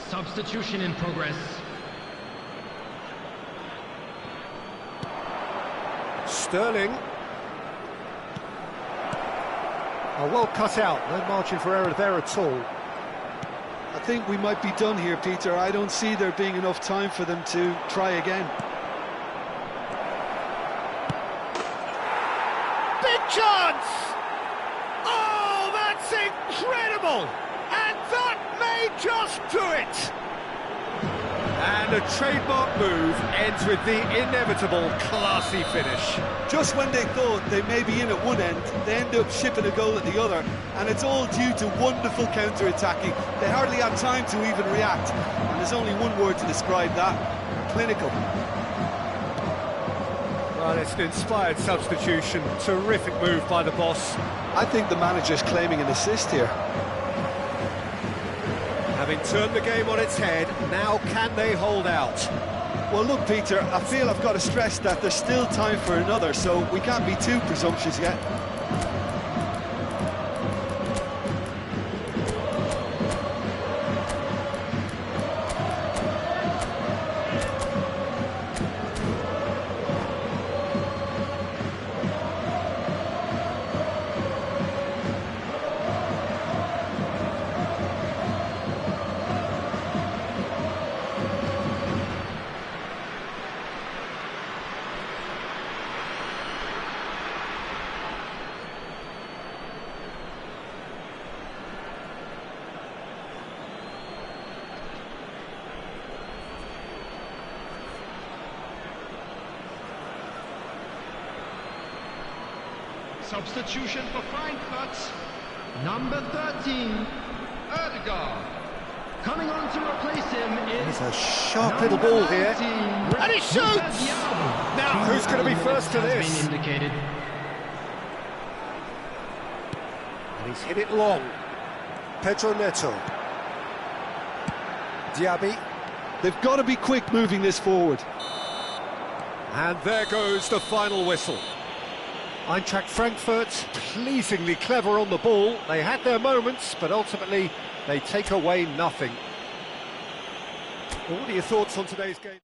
Substitution in progress. Sterling. Oh, well cut out, no margin for error there at all. I think we might be done here, Peter. I don't see there being enough time for them to try again. Big chance! Oh, that's incredible! And that may just do it! And a trademark move ends with the inevitable classy finish. Just when they thought they may be in at one end, they end up shipping a goal at the other, and it's all due to wonderful counter-attacking. They hardly had time to even react, and there's only one word to describe that: clinical. Well, it's an inspired substitution, terrific move by the boss. I think the manager's claiming an assist here. Having turned the game on its head, now can they hold out? Well, look, Peter, I feel I've got to stress that there's still time for another, so we can't be too presumptuous yet. Substitution for Frankfurt. Number 13, Erdegaard. Coming on to replace him is... It's a sharp little ball here. And he shoots! Now, who's going to be first to this? And he's hit it long. Pedro Neto. Diaby. They've got to be quick moving this forward. And there goes the final whistle. Eintracht Frankfurt, pleasingly clever on the ball. They had their moments, but ultimately they take away nothing. Well, what are your thoughts on today's game?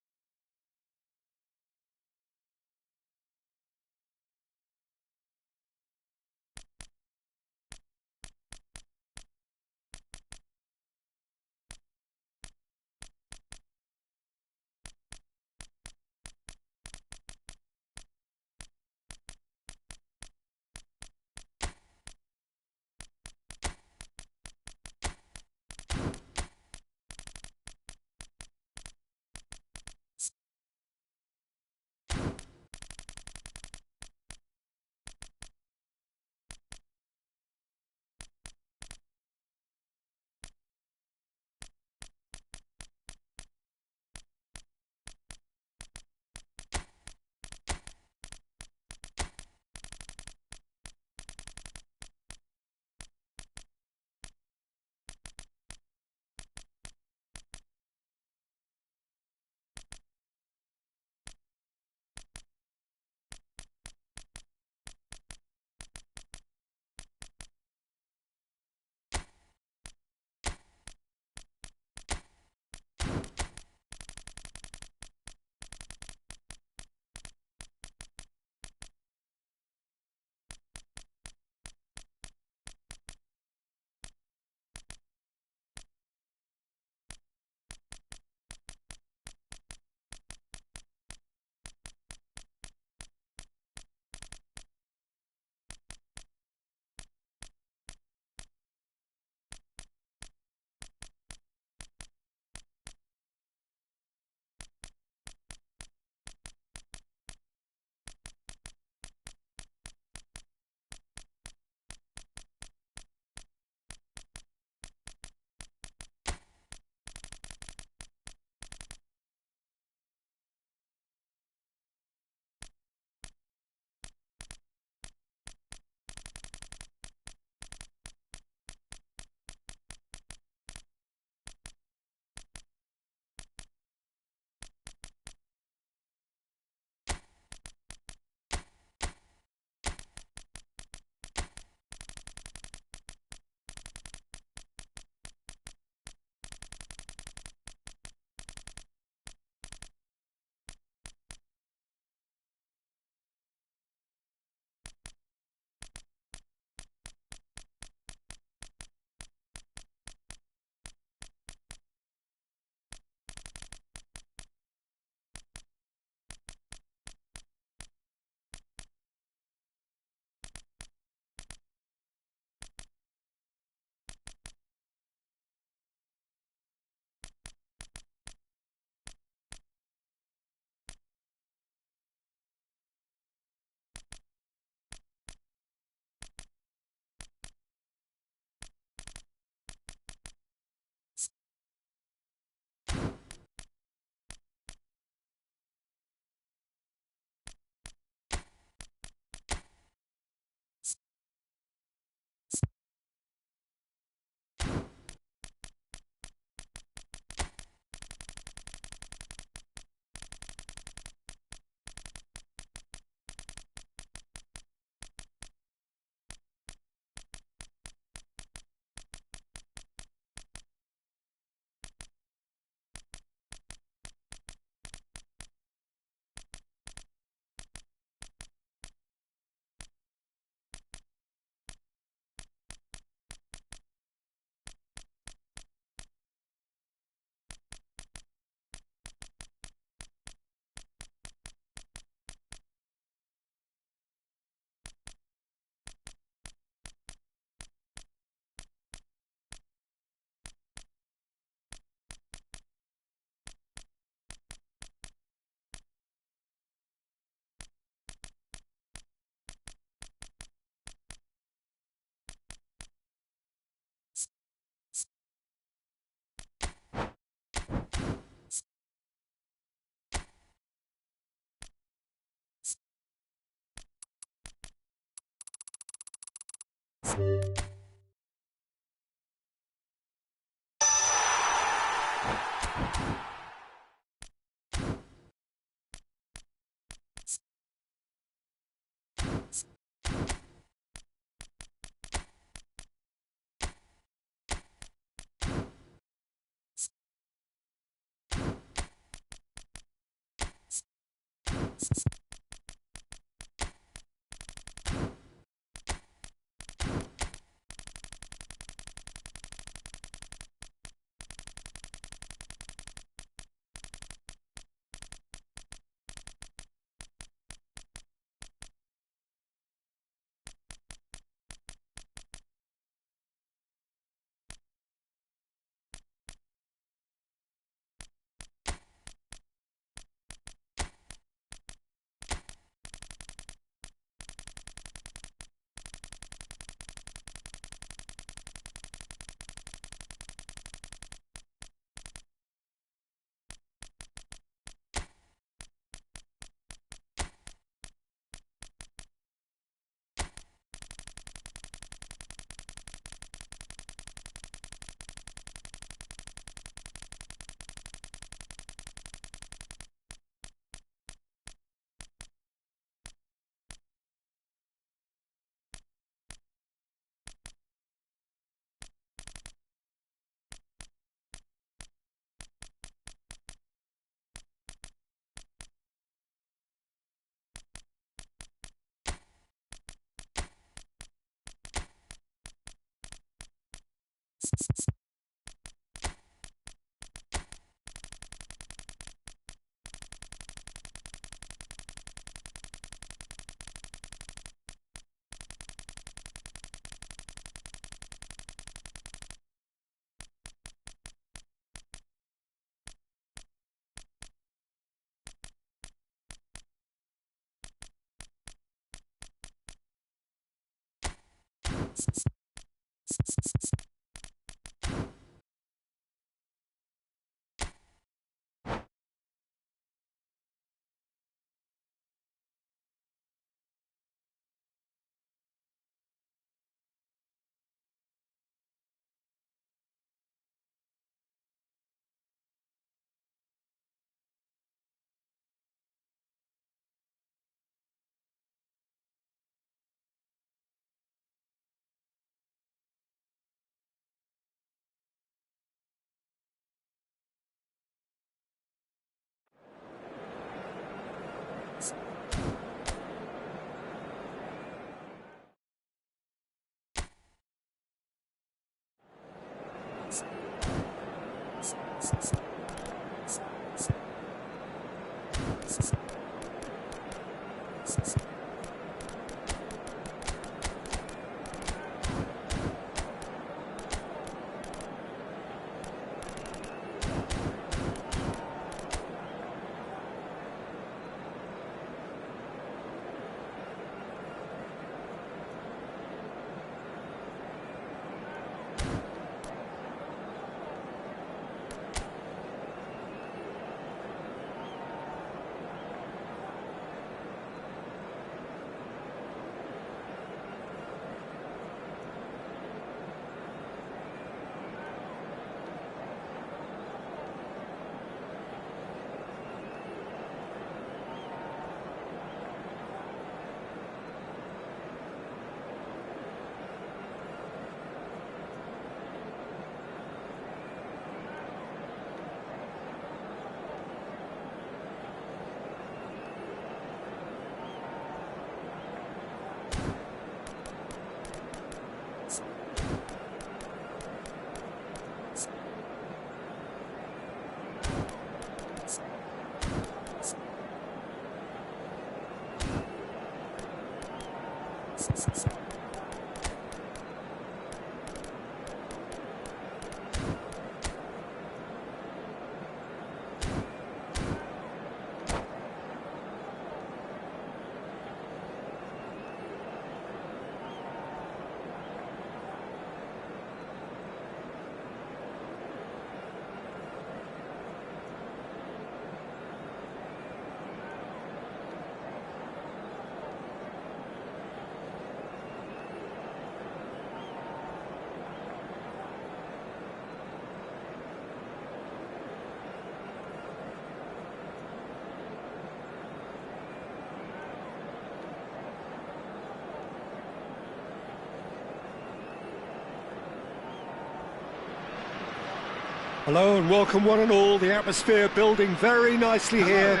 Hello and welcome one and all. The atmosphere building very nicely here.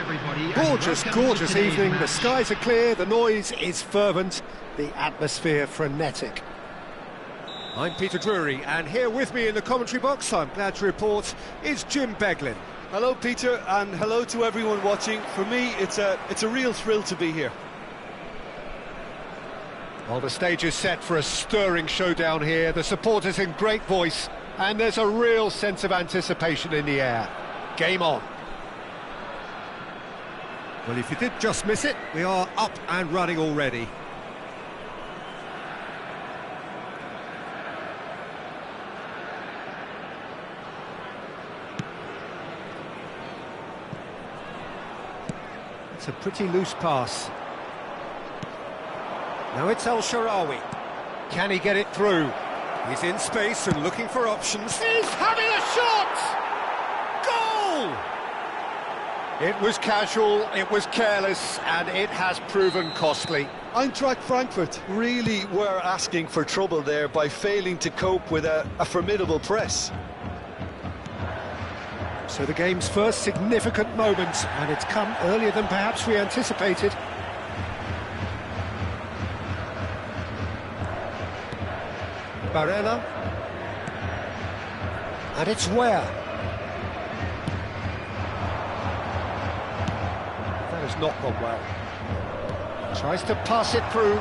Gorgeous, gorgeous evening. The skies are clear, the noise is fervent, the atmosphere frenetic. I'm Peter Drury, and here with me in the commentary box, I'm glad to report, is Jim Beglin. Hello, Peter, and hello to everyone watching. For me, it's a real thrill to be here. Well, the stage is set for a stirring showdown here. The supporters in great voice, and there's a real sense of anticipation in the air. Game on. Well, if you did just miss it, we are up and running already. It's a pretty loose pass. Now it's El Shaarawy. Can he get it through? He's in space and looking for options. He's having a shot! Goal! It was casual, it was careless, and it has proven costly. Eintracht Frankfurt really were asking for trouble there by failing to cope with a formidable press. So the game's first significant moment, and it's come earlier than perhaps we anticipated. Barella. And it's where? That has not gone well. Tries to pass it through.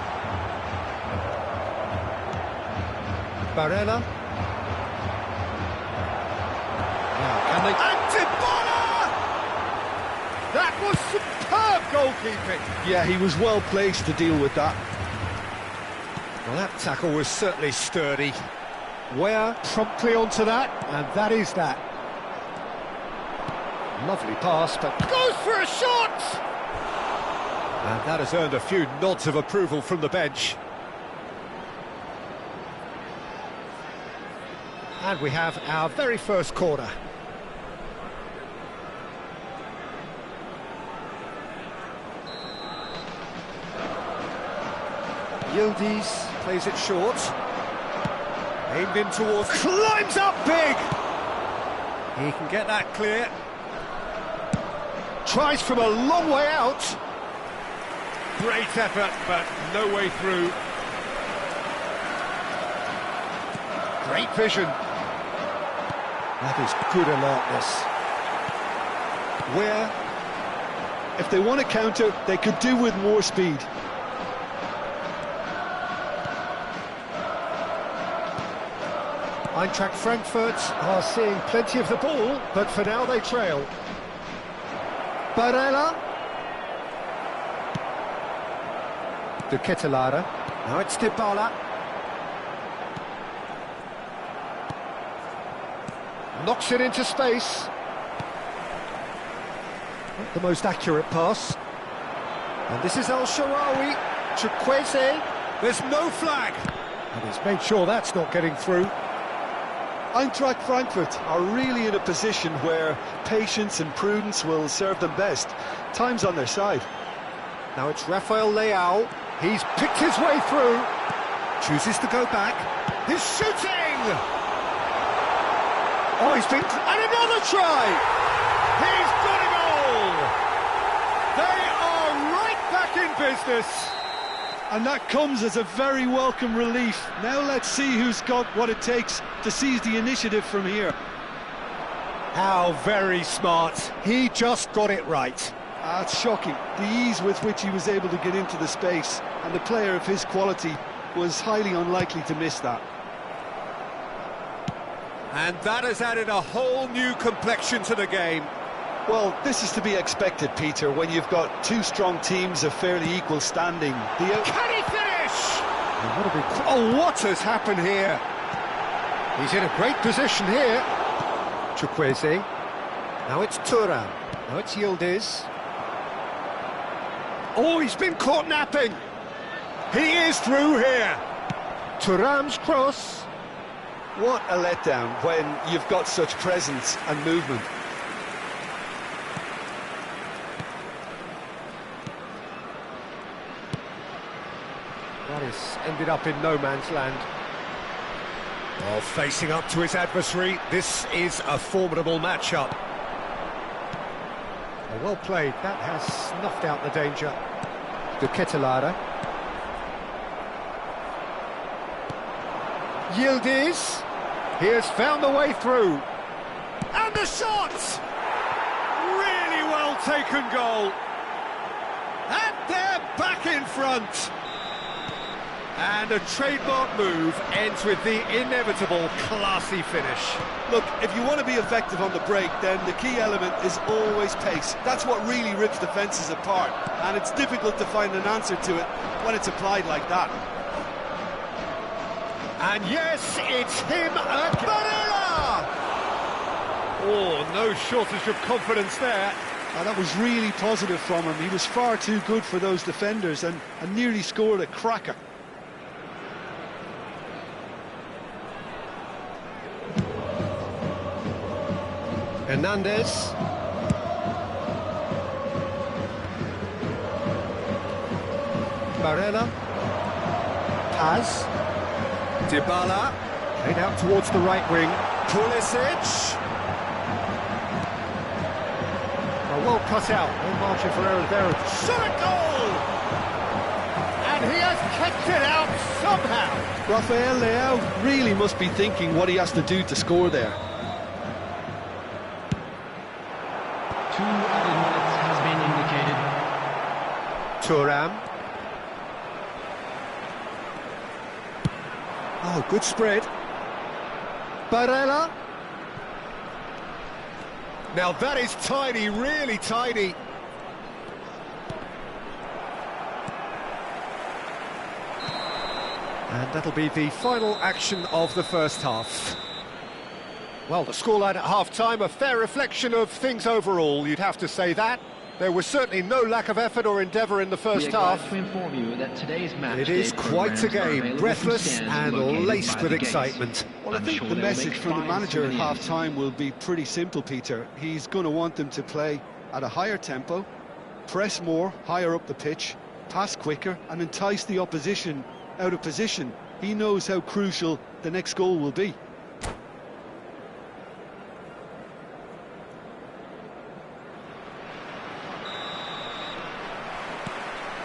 Barella. Now, can they... Antibola! That was superb goalkeeping. Yeah, he was well placed to deal with that. Well, that tackle was certainly sturdy. Where promptly onto that, and that is that. Lovely pass, but goes for a shot! And that has earned a few nods of approval from the bench. And we have our very first corner. Yildiz plays it short. Aimed in towards... Climbs up big! He can get that clear. Tries from a long way out. Great effort, but no way through. Great vision. That is good alertness. Where? If they want to counter, they could do with more speed. Eintracht Frankfurt are seeing plenty of the ball, but for now they trail. Barella. De Ketelaere. Now it's Dybala. Knocks it into space. Not the most accurate pass. And this is El Shaarawy. Chukwueze. There's no flag. And he's made sure that's not getting through. Eintracht Frankfurt are really in a position where patience and prudence will serve them best. Time's on their side. Now it's Rafael Leao. He's picked his way through. Chooses to go back. He's shooting! Oh, he's been... And another try! He's got a goal! They are right back in business. And that comes as a very welcome relief. Now let's see who's got what it takes to seize the initiative from here. How very smart. He just got it right. It's shocking, the ease with which he was able to get into the space, and the player of his quality was highly unlikely to miss that. And that has added a whole new complexion to the game. Well, this is to be expected, Peter, when you've got two strong teams of fairly equal standing. Can he finish? Oh, what has happened here? He's in a great position here. Chukwueze. Now it's Thuram. Now it's Yildiz. Oh, he's been caught napping. He is through here. Thuram's cross. What a letdown when you've got such presence and movement. That has ended up in no man's land. Well, facing up to his adversary, this is a formidable matchup. Well played, that has snuffed out the danger. De Ketelaere. Yildiz. He has found the way through. And the shot! Really well taken goal. And they're back in front. And a trademark move ends with the inevitable classy finish. Look, if you want to be effective on the break, then the key element is always pace. That's what really rips defences apart, and it's difficult to find an answer to it when it's applied like that. And yes, it's him again. Barella! Oh, no shortage of confidence there. And that was really positive from him. He was far too good for those defenders and nearly scored a cracker. Hernandez. Barella. Paz. Dybala. Played out towards the right wing. Pulisic. Well cut out. No margin for error there. Shot a goal! And he has kept it out somehow. Rafael Leao really must be thinking what he has to do to score there. 2 added minutes has been indicated. Thuram. Oh, good spread. Barella. Now that is tidy, really tidy. And that'll be the final action of the first half. Well, the scoreline at half-time, a fair reflection of things overall, you'd have to say that. There was certainly no lack of effort or endeavour in the first half. To inform you that today's match It is quite a game, breathless and laced with excitement. Well, I think the message from the manager at half-time will be pretty simple, Peter. He's going to want them to play at a higher tempo, press more, higher up the pitch, pass quicker and entice the opposition out of position. He knows how crucial the next goal will be.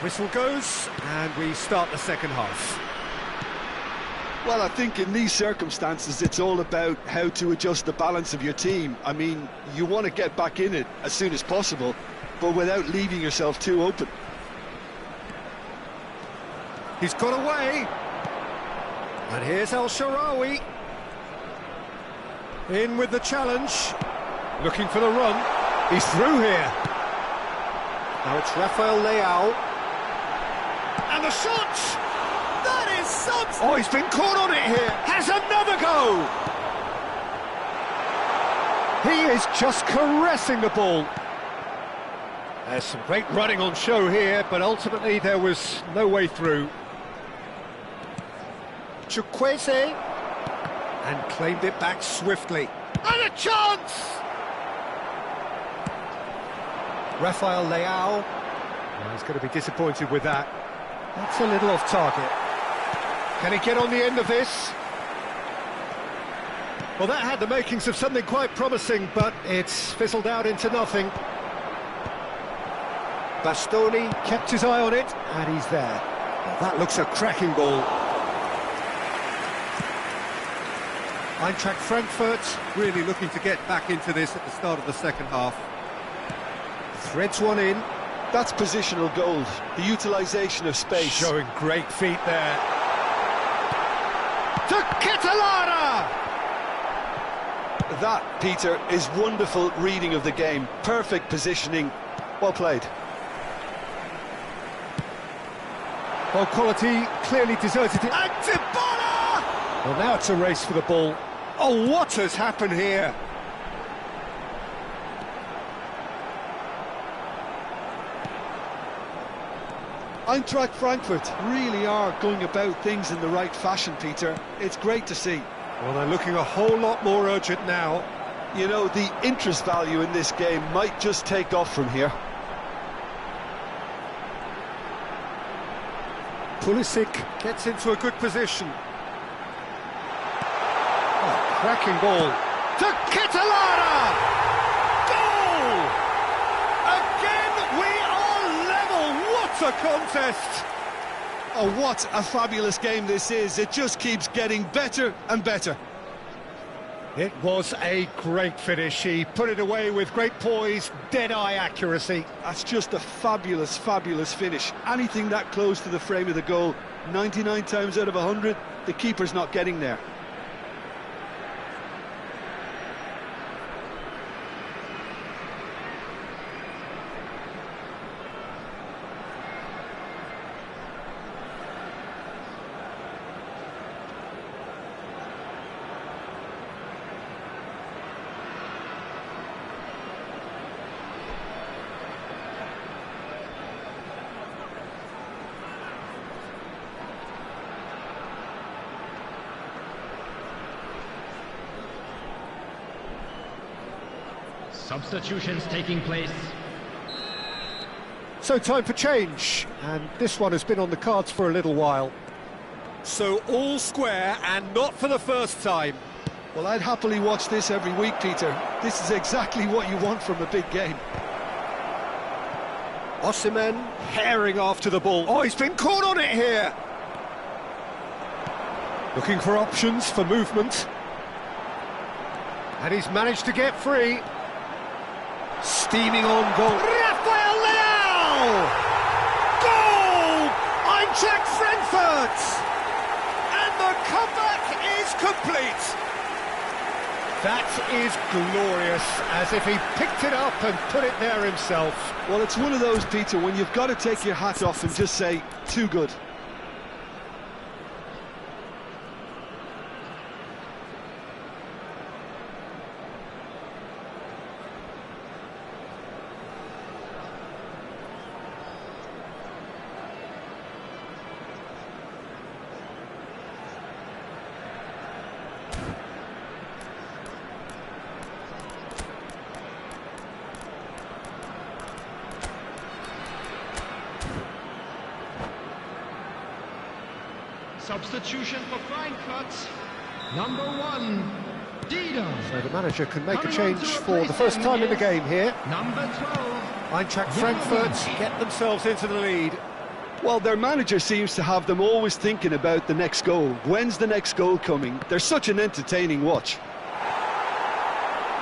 Whistle goes, and we start the second half. Well, I think in these circumstances, it's all about how to adjust the balance of your team. I mean, you want to get back in it as soon as possible, but without leaving yourself too open. He's got away. And here's El Shaarawy. In with the challenge. Looking for the run. He's through here. Now it's Rafael Leao. And the shot! That is something! Oh, he's been caught on it here. Has another go! He is just caressing the ball. There's some great running on show here, but ultimately there was no way through. Chukwueze. And claimed it back swiftly. And a chance! Rafael Leao. Well, he's going to be disappointed with that. That's a little off target. Can he get on the end of this? Well, that had the makings of something quite promising, but it's fizzled out into nothing. Bastoni kept his eye on it, and he's there. Well, that looks a cracking ball. Eintracht Frankfurt really looking to get back into this at the start of the second half. Threads one in. That's positional goals, the utilisation of space. Showing great feet there. To Ketelaere! That, Peter, is wonderful reading of the game. Perfect positioning. Well played. Ball quality clearly deserted it. And Dybala! Well, now it's a race for the ball. Oh, what has happened here? Eintracht Frankfurt really are going about things in the right fashion, Peter. It's great to see. Well, they're looking a whole lot more urgent now. You know, the interest value in this game might just take off from here. Pulisic gets into a good position. Cracking ball to Catalana! Goal! Again, we are level. What a contest! Oh, what a fabulous game this is. It just keeps getting better and better. It was a great finish. He put it away with great poise, dead-eye accuracy. That's just a fabulous, fabulous finish. Anything that close to the frame of the goal, 99 times out of 100, the keeper's not getting there. Substitutions taking place. So time for change, and this one has been on the cards for a little while. So all square, and not for the first time. Well, I'd happily watch this every week, Peter. This is exactly what you want from a big game. Osimhen herring after the ball. Oh, he's been caught on it here. Looking for options for movement. And he's managed to get free. Steaming on goal. Rafael Leao! Goal! Eintracht Frankfurt! And the comeback is complete. That is glorious, as if he picked it up and put it there himself. Well, it's one of those, Peter, when you've got to take your hat off and just say, too good. Substitution for Frankfurt. Number 1, Dida. So the manager can make a Coming change on to for the replace first him time in the is game here. Number 12. Eintracht Frankfurt get themselves into the lead. Well, their manager seems to have them always thinking about the next goal. When's the next goal coming? They're such an entertaining watch.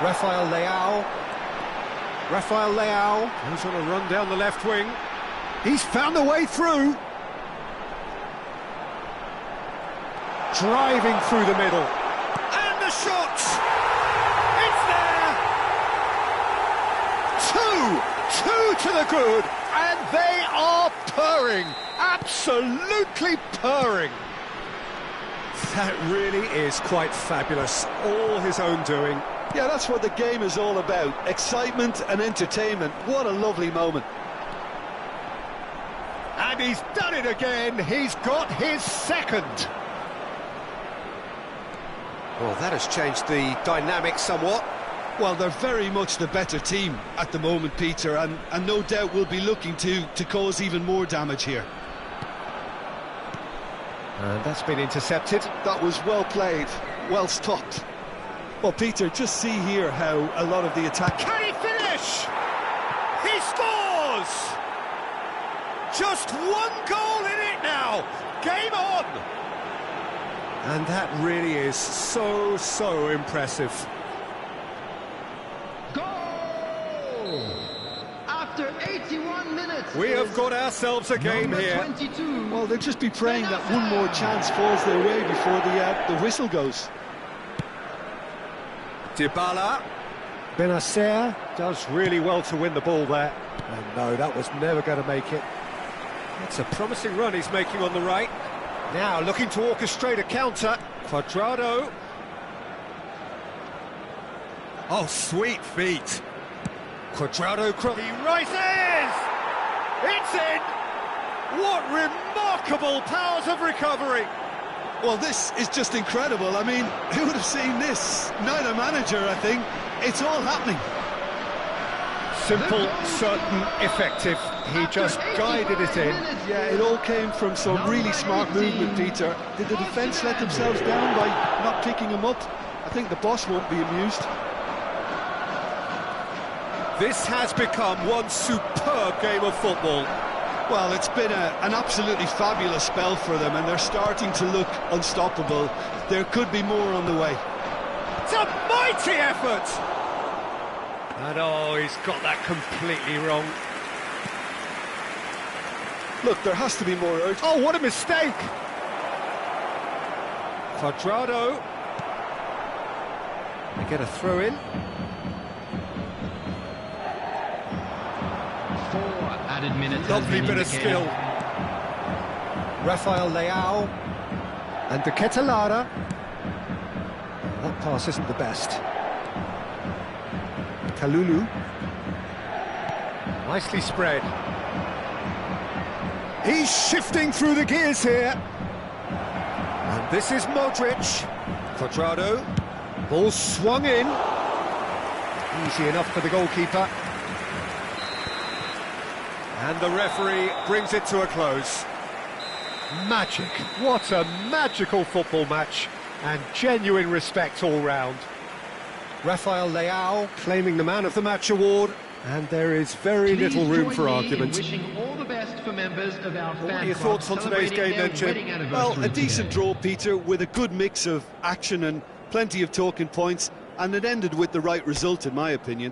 Rafael Leao. Rafael Leao. He's on a run down the left wing. He's found a way through. Driving through the middle. And the shot! It's there! Two to the good, and they are purring. Absolutely purring. That really is quite fabulous. All his own doing. Yeah, that's what the game is all about. Excitement and entertainment. What a lovely moment. And he's done it again. He's got his second. Well, that has changed the dynamic somewhat. Well, they're very much the better team at the moment, Peter, and no doubt will be looking to cause even more damage here. And that's been intercepted. That was well played, well stopped. Well, Peter, just see here how a lot of the attack... Can he finish? He scores! Just one goal in it now. Game on! And that really is so impressive. Goal! After 81 minutes. We have got ourselves a game number here. 22. Well, they'll just be praying that one more chance falls their way before the whistle goes. Dybala. Benacer does really well to win the ball there. And no, that was never going to make it. It's a promising run he's making on the right. Now looking to orchestrate a counter. Cuadrado. Oh, sweet feet. Cuadrado, he rises! It's in! What remarkable powers of recovery! Well, this is just incredible. I mean, who would have seen this? Neither manager, I think. It's all happening. Simple, certain, effective. He just guided it in. Yeah, it all came from some really smart movement, Peter. Did the defence let themselves down by not picking him up? I think the boss won't be amused. This has become one superb game of football. Well, it's been an absolutely fabulous spell for them, and they're starting to look unstoppable. There could be more on the way. It's a mighty effort! And oh, he's got that completely wrong. Look, there has to be more urgency. Oh, what a mistake! Quadrado. They get a throw in. 4 added minutes. Lovely bit of skill. Rafael Leao and De Ketelare. That pass isn't the best. Kalulu. Nicely spread. He's shifting through the gears here. And this is Modric. Quadrado. Ball swung in. Easy enough for the goalkeeper. And the referee brings it to a close. Magic. What a magical football match. And genuine respect all round. Rafael Leao claiming the Man of the Match award. And there is very little room for argument. What are your thoughts on today's game then, Jim? Well, a decent draw, Peter, with a good mix of action and plenty of talking points, and it ended with the right result, in my opinion.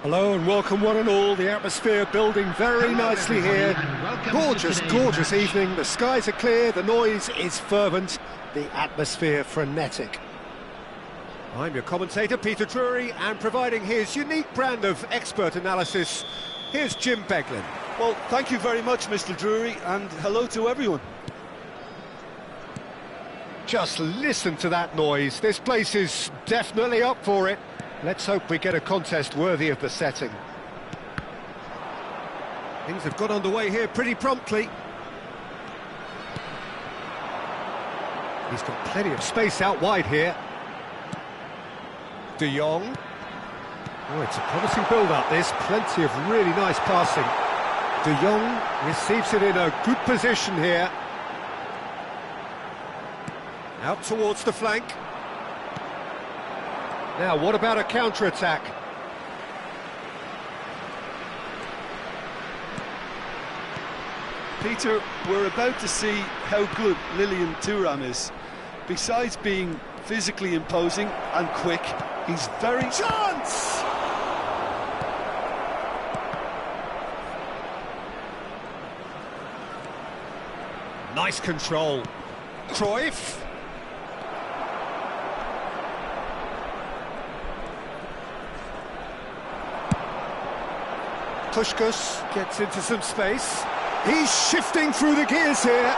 Hello and welcome one and all, the atmosphere building very nicely here. Gorgeous, gorgeous evening, the skies are clear, the noise is fervent, the atmosphere frenetic. I'm your commentator, Peter Drury, and providing his unique brand of expert analysis, here's Jim Beglin. Well, thank you very much, Mr. Drury, and hello to everyone. Just listen to that noise, this place is definitely up for it. Let's hope we get a contest worthy of the setting. Things have got underway here pretty promptly. He's got plenty of space out wide here. De Jong. Oh, it's a promising build-up, this. Plenty of really nice passing. De Jong receives it in a good position here. Out towards the flank. Now, what about a counter-attack? Peter, we're about to see how good Lilian Thuram is. Besides being physically imposing and quick, he's very... Chance! Nice control. Cruyff. Puskás gets into some space. He's shifting through the gears here.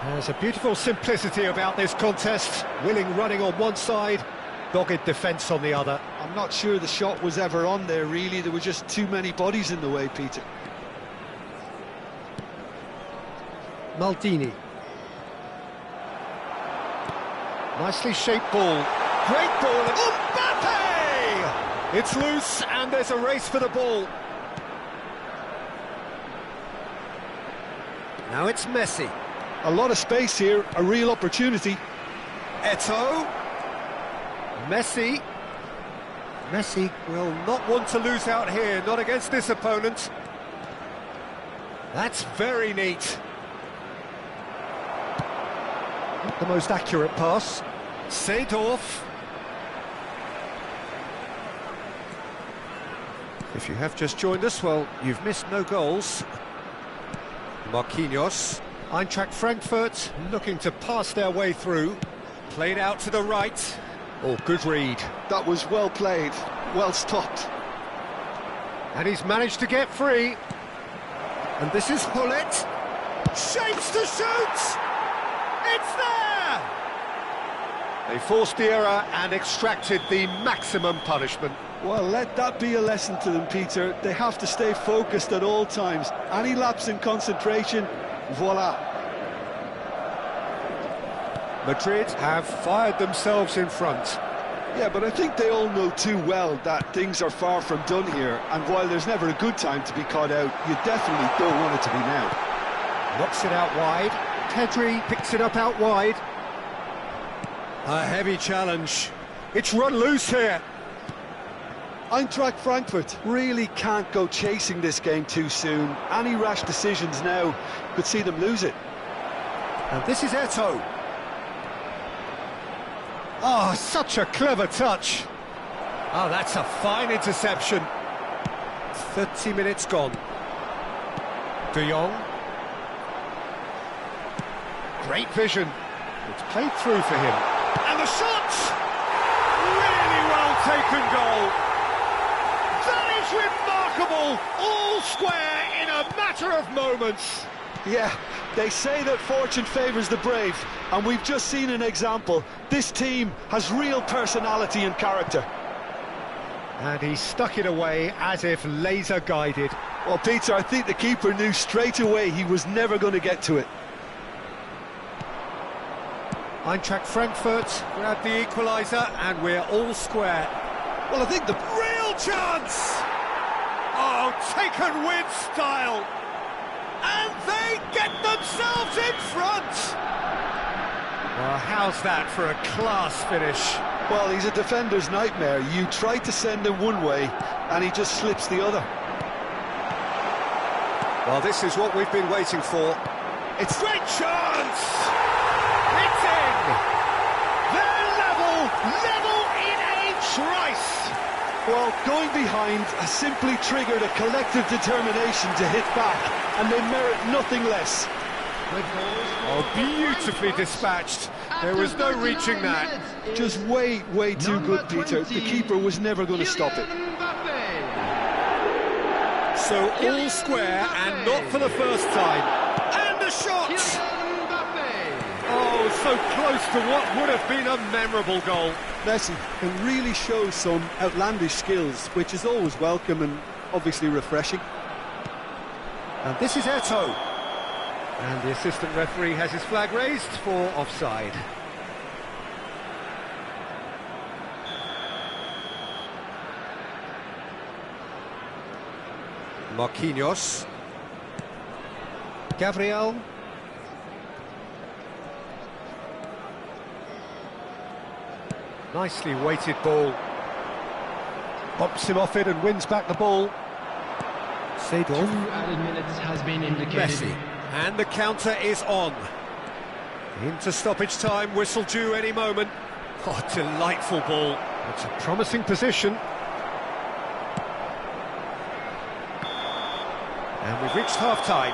There's a beautiful simplicity about this contest. Willing running on one side, dogged defence on the other. I'm not sure the shot was ever on there, really. There were just too many bodies in the way, Peter. Maldini. Nicely shaped ball. Great ball. Mbappe! It's loose and there's a race for the ball. Now it's Messi. A lot of space here, a real opportunity. Eto'o. Messi. Messi will not want to lose out here, not against this opponent. That's very neat. Not the most accurate pass. Seedorf. If you have just joined us, well, you've missed no goals. Marquinhos. Eintracht Frankfurt looking to pass their way through. Played out to the right. Oh, good read. That was well played, well stopped. And he's managed to get free. And this is Hullet. Shapes to shoot! It's there! They forced the error and extracted the maximum punishment. Well, let that be a lesson to them, Peter. They have to stay focused at all times. Any lapse in concentration, voila. Madrid have fired themselves in front. Yeah, but I think they all know too well that things are far from done here, and while there's never a good time to be caught out, you definitely don't want it to be now. Knocks it out wide. Pedri picks it up out wide. A heavy challenge. It's run loose here. Eintracht Frankfurt really can't go chasing this game too soon. Any rash decisions now could see them lose it. And this is Eto'o. Oh, such a clever touch. Oh, that's a fine interception. 30 minutes gone. De Jong. Great vision. It's played through for him. And the shot! Really well taken goal. That is remarkable. All square in a matter of moments. Yeah, they say that fortune favours the brave, and we've just seen an example. This team has real personality and character. And he stuck it away as if laser guided. Well, Peter, I think the keeper knew straight away he was never going to get to it. Eintracht Frankfurt grabbed the equaliser, and we're all square. Well, I think the real chance! Oh, taken with style! And they get themselves in front! Well, how's that for a class finish? Well, he's a defender's nightmare. You try to send him one way, and he just slips the other. Well, this is what we've been waiting for. It's great chance! It's in! They're level in a trice! Well, going behind has simply triggered a collective determination to hit back, and they merit nothing less. Oh, beautifully dispatched. There was no reaching that. Just way too good, Peter. The keeper was never going to stop it. So all square, and not for the first time. And the shot! Oh, so close to what would have been a memorable goal. Messi can really show some outlandish skills, which is always welcome and obviously refreshing. And this is Eto'o. And the assistant referee has his flag raised for offside. Marquinhos. Gabriel. Nicely weighted ball. Bumps him off it and wins back the ball. Seedorf. 2 added minutes has been indicated. Messi. And the counter is on. Into stoppage time, whistle due any moment. Oh, delightful ball. It's a promising position. And we've reached half-time.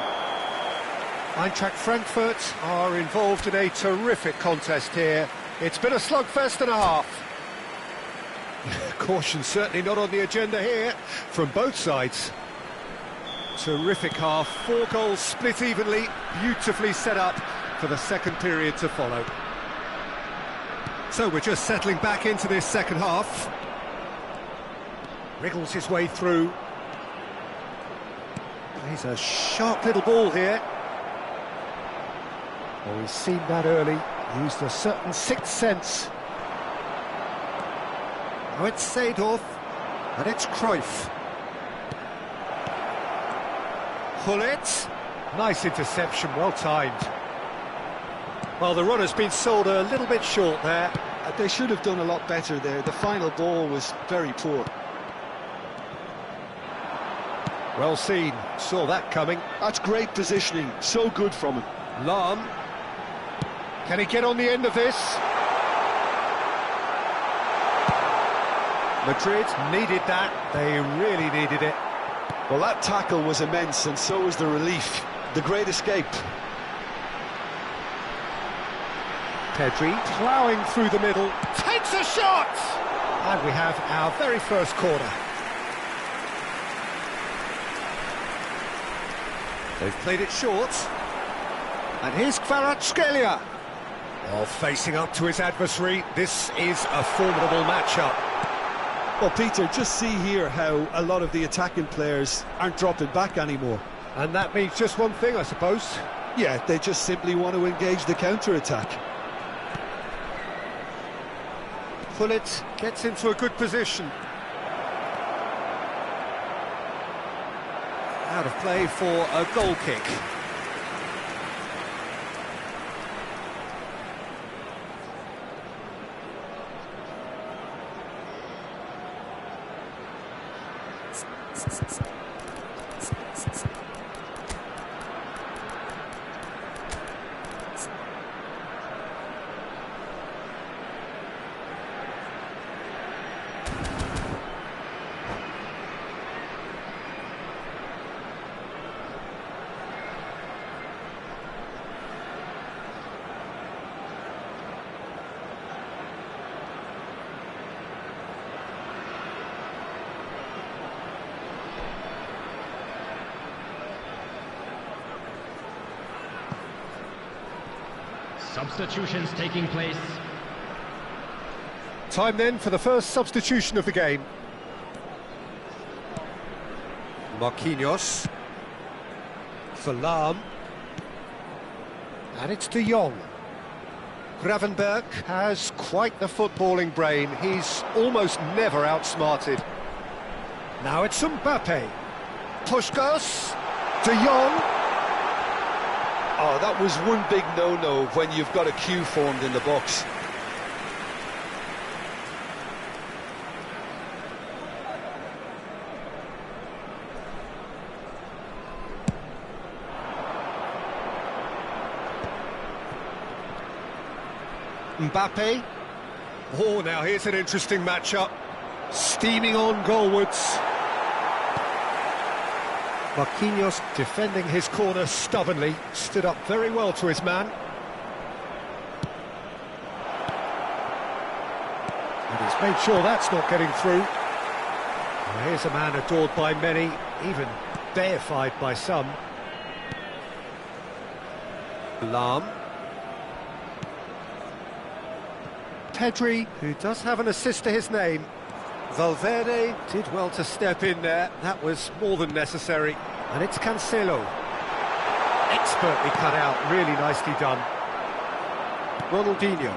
Eintracht Frankfurt are involved in a terrific contest here. It's been a slugfest and a half. Caution certainly not on the agenda here from both sides. Terrific half, 4 goals split evenly, beautifully set up for the second period to follow. So we're just settling back into this second half. Wriggles his way through. He's a sharp little ball here. Oh, he's seen that early, used a certain sixth sense. Now it's Seedorf, and it's Cruyff. Hullet, nice interception, well timed. Well, the run has been sold a little bit short there. They should have done a lot better there. The final ball was very poor. Well seen, saw that coming. That's great positioning, so good from him. Lahm. Can he get on the end of this? Madrid needed that, they really needed it. Well, that tackle was immense, and so was the relief. The great escape. Pedri ploughing through the middle, takes a shot! And we have our very first corner. They've played it short. And here's Kvaratskhelia. Oh, facing up to his adversary, this is a formidable matchup. Well, Peter, just see here how a lot of the attacking players aren't dropping back anymore. And that means just one thing, I suppose. Yeah, they just simply want to engage the counter-attack. Pullet gets into a good position. Out of play for a goal kick. Substitutions taking place. Time then for the first substitution of the game. Marquinhos. For Lahm. And it's De Jong. Gravenberch has quite the footballing brain. He's almost never outsmarted. Now it's Mbappe. Puskas. De Jong. Oh, that was one big no-no when you've got a queue formed in the box. Mbappe. Oh, now here's an interesting matchup. Steaming on goalwards. Marquinhos defending his corner stubbornly, stood up very well to his man. And he's made sure that's not getting through. Well, here's a man adored by many, even deified by some. Lahm. Pedri, who does have an assist to his name. Valverde did well to step in there, that was more than necessary. And it's Cancelo. Expertly cut out, really nicely done. Ronaldinho.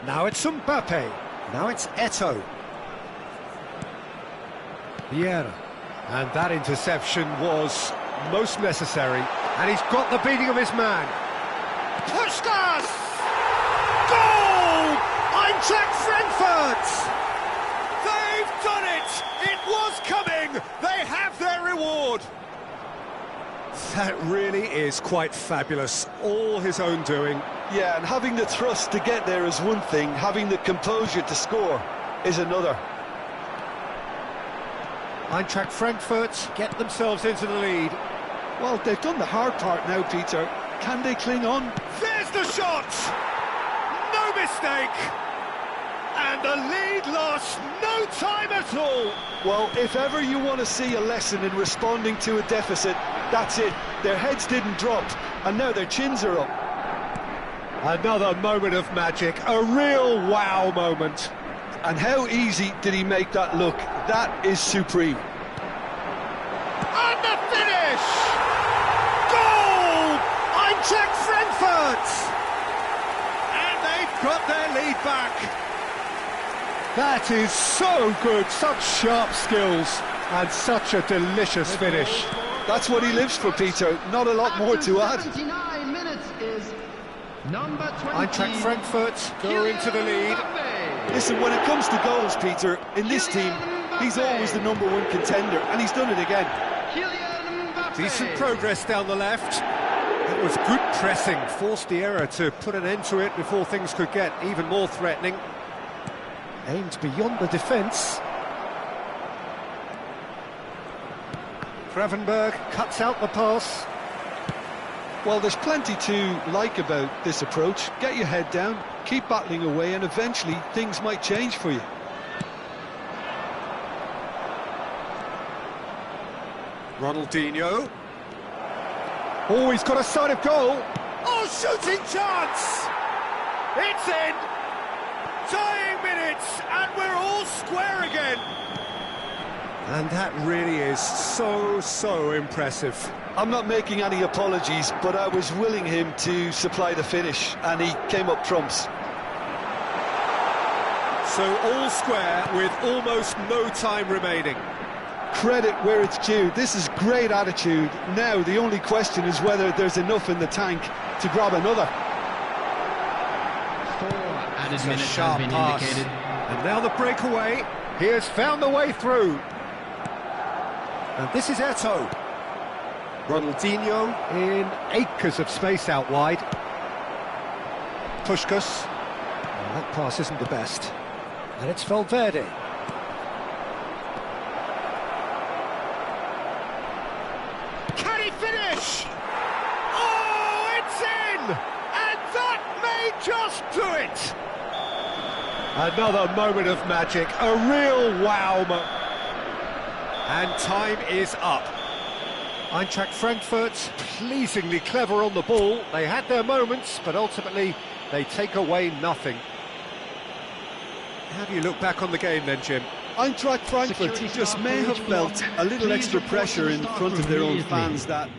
Now it's Mbappe. Now it's Eto'o. Vieira. And that interception was most necessary. And he's got the beating of his man. Puskas! Goal! Eintracht Frankfurt! They've done it! It was coming! They have their reward! That really is quite fabulous. All his own doing. Yeah, and having the thrust to get there is one thing, having the composure to score is another. Eintracht Frankfurt get themselves into the lead. Well, they've done the hard part now, Peter. Can they cling on? There's the shot! No mistake! And the lead lost no time at all! Well, if ever you want to see a lesson in responding to a deficit, that's it. Their heads didn't drop, and now their chins are up. Another moment of magic, a real wow moment. And how easy did he make that look? That is supreme. And the finish! Goal! Eintracht Frankfurt! And they've got their lead back. That is so good, such sharp skills, and such a delicious finish. That's what he lives for, Peter. Not a lot more to add. 79 minutes is number 20. Eintracht Frankfurt go into the lead. Listen, when it comes to goals, Peter, in this team, He's always the #1 contender, and he's done it again. Decent progress down the left. That was good pressing, forced the error to put an end to it before things could get even more threatening. Aimed beyond the defence. Gravenberg cuts out the pass. Well, there's plenty to like about this approach. Get your head down, keep battling away, and eventually things might change for you. Ronaldinho. Oh, he's got a sight of goal. Oh, shooting chance! It's in! Dying minutes, and we're all square again. And that really is so impressive. I'm not making any apologies, but I was willing him to supply the finish, and he came up trumps. So all square with almost no time remaining. Credit where it's due. This is great attitude. Now the only question is whether there's enough in the tank to grab another. 4 added It's a minutes sharp have been pass. indicated. And now the breakaway. He has found the way through. And this is Eto'o. Ronaldinho in acres of space out wide. Puskás. Well, that pass isn't the best. And it's Valverde. Can he finish? Oh, it's in! And that may just do it! Another moment of magic, a real wow moment. And time is up. Eintracht Frankfurt pleasingly clever on the ball. They had their moments, but ultimately they take away nothing. How do you look back on the game then, Jim? Eintracht Frankfurt just may have felt a little extra pressure in front of their own fans that